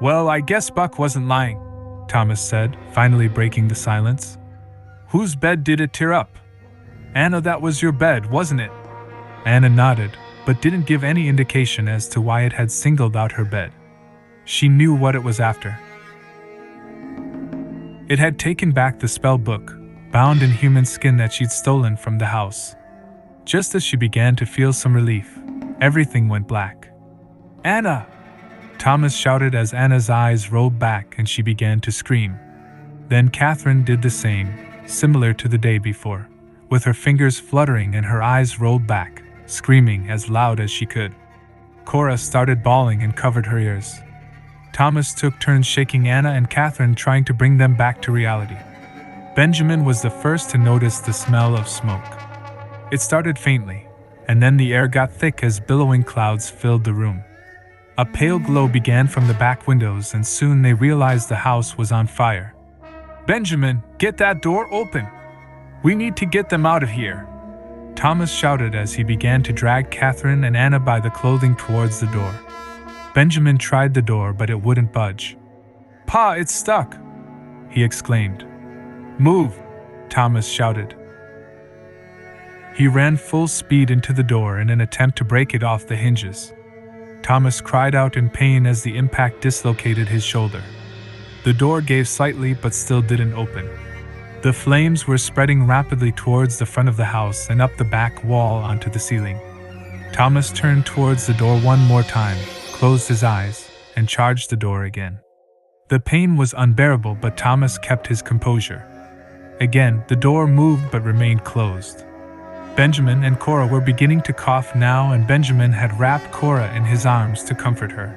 "Well, I guess Buck wasn't lying," Thomas said, finally breaking the silence. "Whose bed did it tear up?" "Anna, that was your bed, wasn't it?" Anna nodded, but didn't give any indication as to why it had singled out her bed. She knew what it was after. It had taken back the spell book, bound in human skin that she'd stolen from the house. Just as she began to feel some relief, everything went black. "Anna!" Thomas shouted as Anna's eyes rolled back and she began to scream. Then Catherine did the same, similar to the day before, with her fingers fluttering and her eyes rolled back, screaming as loud as she could. Cora started bawling and covered her ears. Thomas took turns shaking Anna and Catherine, trying to bring them back to reality. Benjamin was the first to notice the smell of smoke. It started faintly, and then the air got thick as billowing clouds filled the room. A pale glow began from the back windows and soon they realized the house was on fire. "Benjamin, get that door open! We need to get them out of here!" Thomas shouted as he began to drag Catherine and Anna by the clothing towards the door. Benjamin tried the door but it wouldn't budge. "Pa, it's stuck!" he exclaimed. "Move!" Thomas shouted. He ran full speed into the door in an attempt to break it off the hinges. Thomas cried out in pain as the impact dislocated his shoulder. The door gave slightly but still didn't open. The flames were spreading rapidly towards the front of the house and up the back wall onto the ceiling. Thomas turned towards the door one more time, closed his eyes, and charged the door again. The pain was unbearable, but Thomas kept his composure. Again, the door moved but remained closed. Benjamin and Cora were beginning to cough now, and Benjamin had wrapped Cora in his arms to comfort her.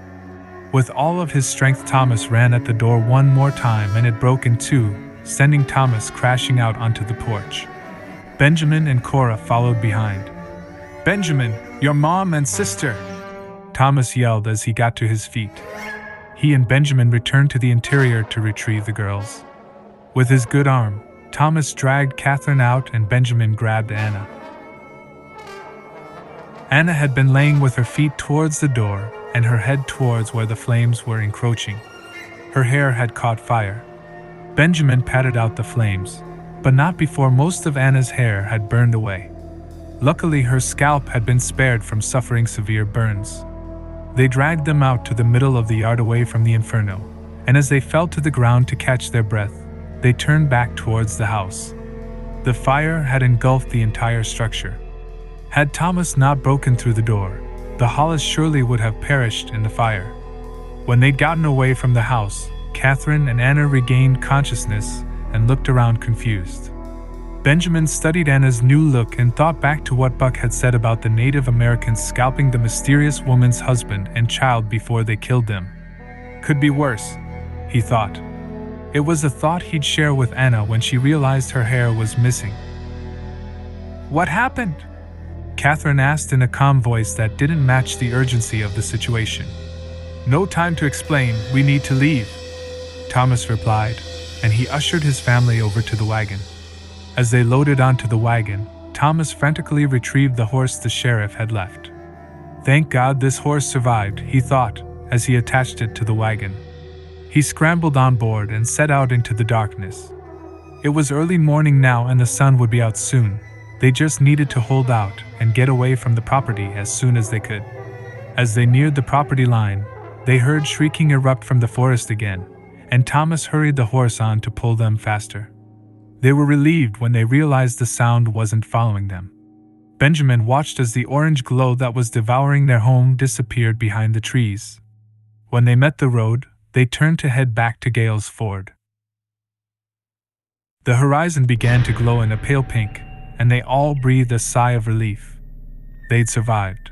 With all of his strength, Thomas ran at the door one more time and it broke in two, sending Thomas crashing out onto the porch. Benjamin and Cora followed behind. "Benjamin, your mom and sister!" Thomas yelled as he got to his feet. He and Benjamin returned to the interior to retrieve the girls. With his good arm, Thomas dragged Catherine out and Benjamin grabbed Anna. Anna had been laying with her feet towards the door and her head towards where the flames were encroaching. Her hair had caught fire. Benjamin patted out the flames, but not before most of Anna's hair had burned away. Luckily, her scalp had been spared from suffering severe burns. They dragged them out to the middle of the yard away from the inferno, and as they fell to the ground to catch their breath, they turned back towards the house. The fire had engulfed the entire structure. Had Thomas not broken through the door, the Hollis surely would have perished in the fire. When they'd gotten away from the house, Catherine and Anna regained consciousness and looked around confused. Benjamin studied Anna's new look and thought back to what Buck had said about the Native Americans scalping the mysterious woman's husband and child before they killed them. Could be worse, he thought. It was a thought he'd share with Anna when she realized her hair was missing. "What happened?" Catherine asked in a calm voice that didn't match the urgency of the situation. "No time to explain, we need to leave," Thomas replied, and he ushered his family over to the wagon. As they loaded onto the wagon, Thomas frantically retrieved the horse the sheriff had left. "Thank God this horse survived," he thought, as he attached it to the wagon. He scrambled on board and set out into the darkness. It was early morning now and the sun would be out soon. They just needed to hold out and get away from the property as soon as they could. As they neared the property line, they heard shrieking erupt from the forest again, and Thomas hurried the horse on to pull them faster. They were relieved when they realized the sound wasn't following them. Benjamin watched as the orange glow that was devouring their home disappeared behind the trees. When they met the road, they turned to head back to Gales Ford. The horizon began to glow in a pale pink, and they all breathed a sigh of relief. They'd survived.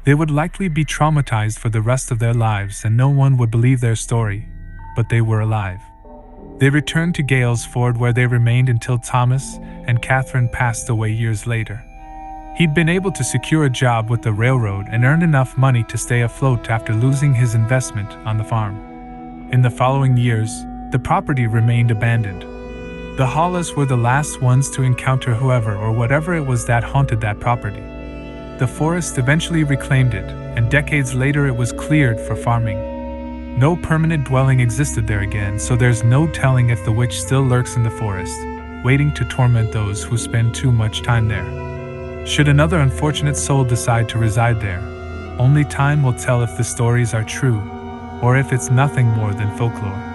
They would likely be traumatized for the rest of their lives and no one would believe their story, but they were alive. They returned to Gales Ford where they remained until Thomas and Catherine passed away years later. He'd been able to secure a job with the railroad and earned enough money to stay afloat after losing his investment on the farm. In the following years, the property remained abandoned. The Hollis were the last ones to encounter whoever or whatever it was that haunted that property. The forest eventually reclaimed it, and decades later it was cleared for farming. No permanent dwelling existed there again, so there's no telling if the witch still lurks in the forest, waiting to torment those who spend too much time there. Should another unfortunate soul decide to reside there, only time will tell if the stories are true, or if it's nothing more than folklore.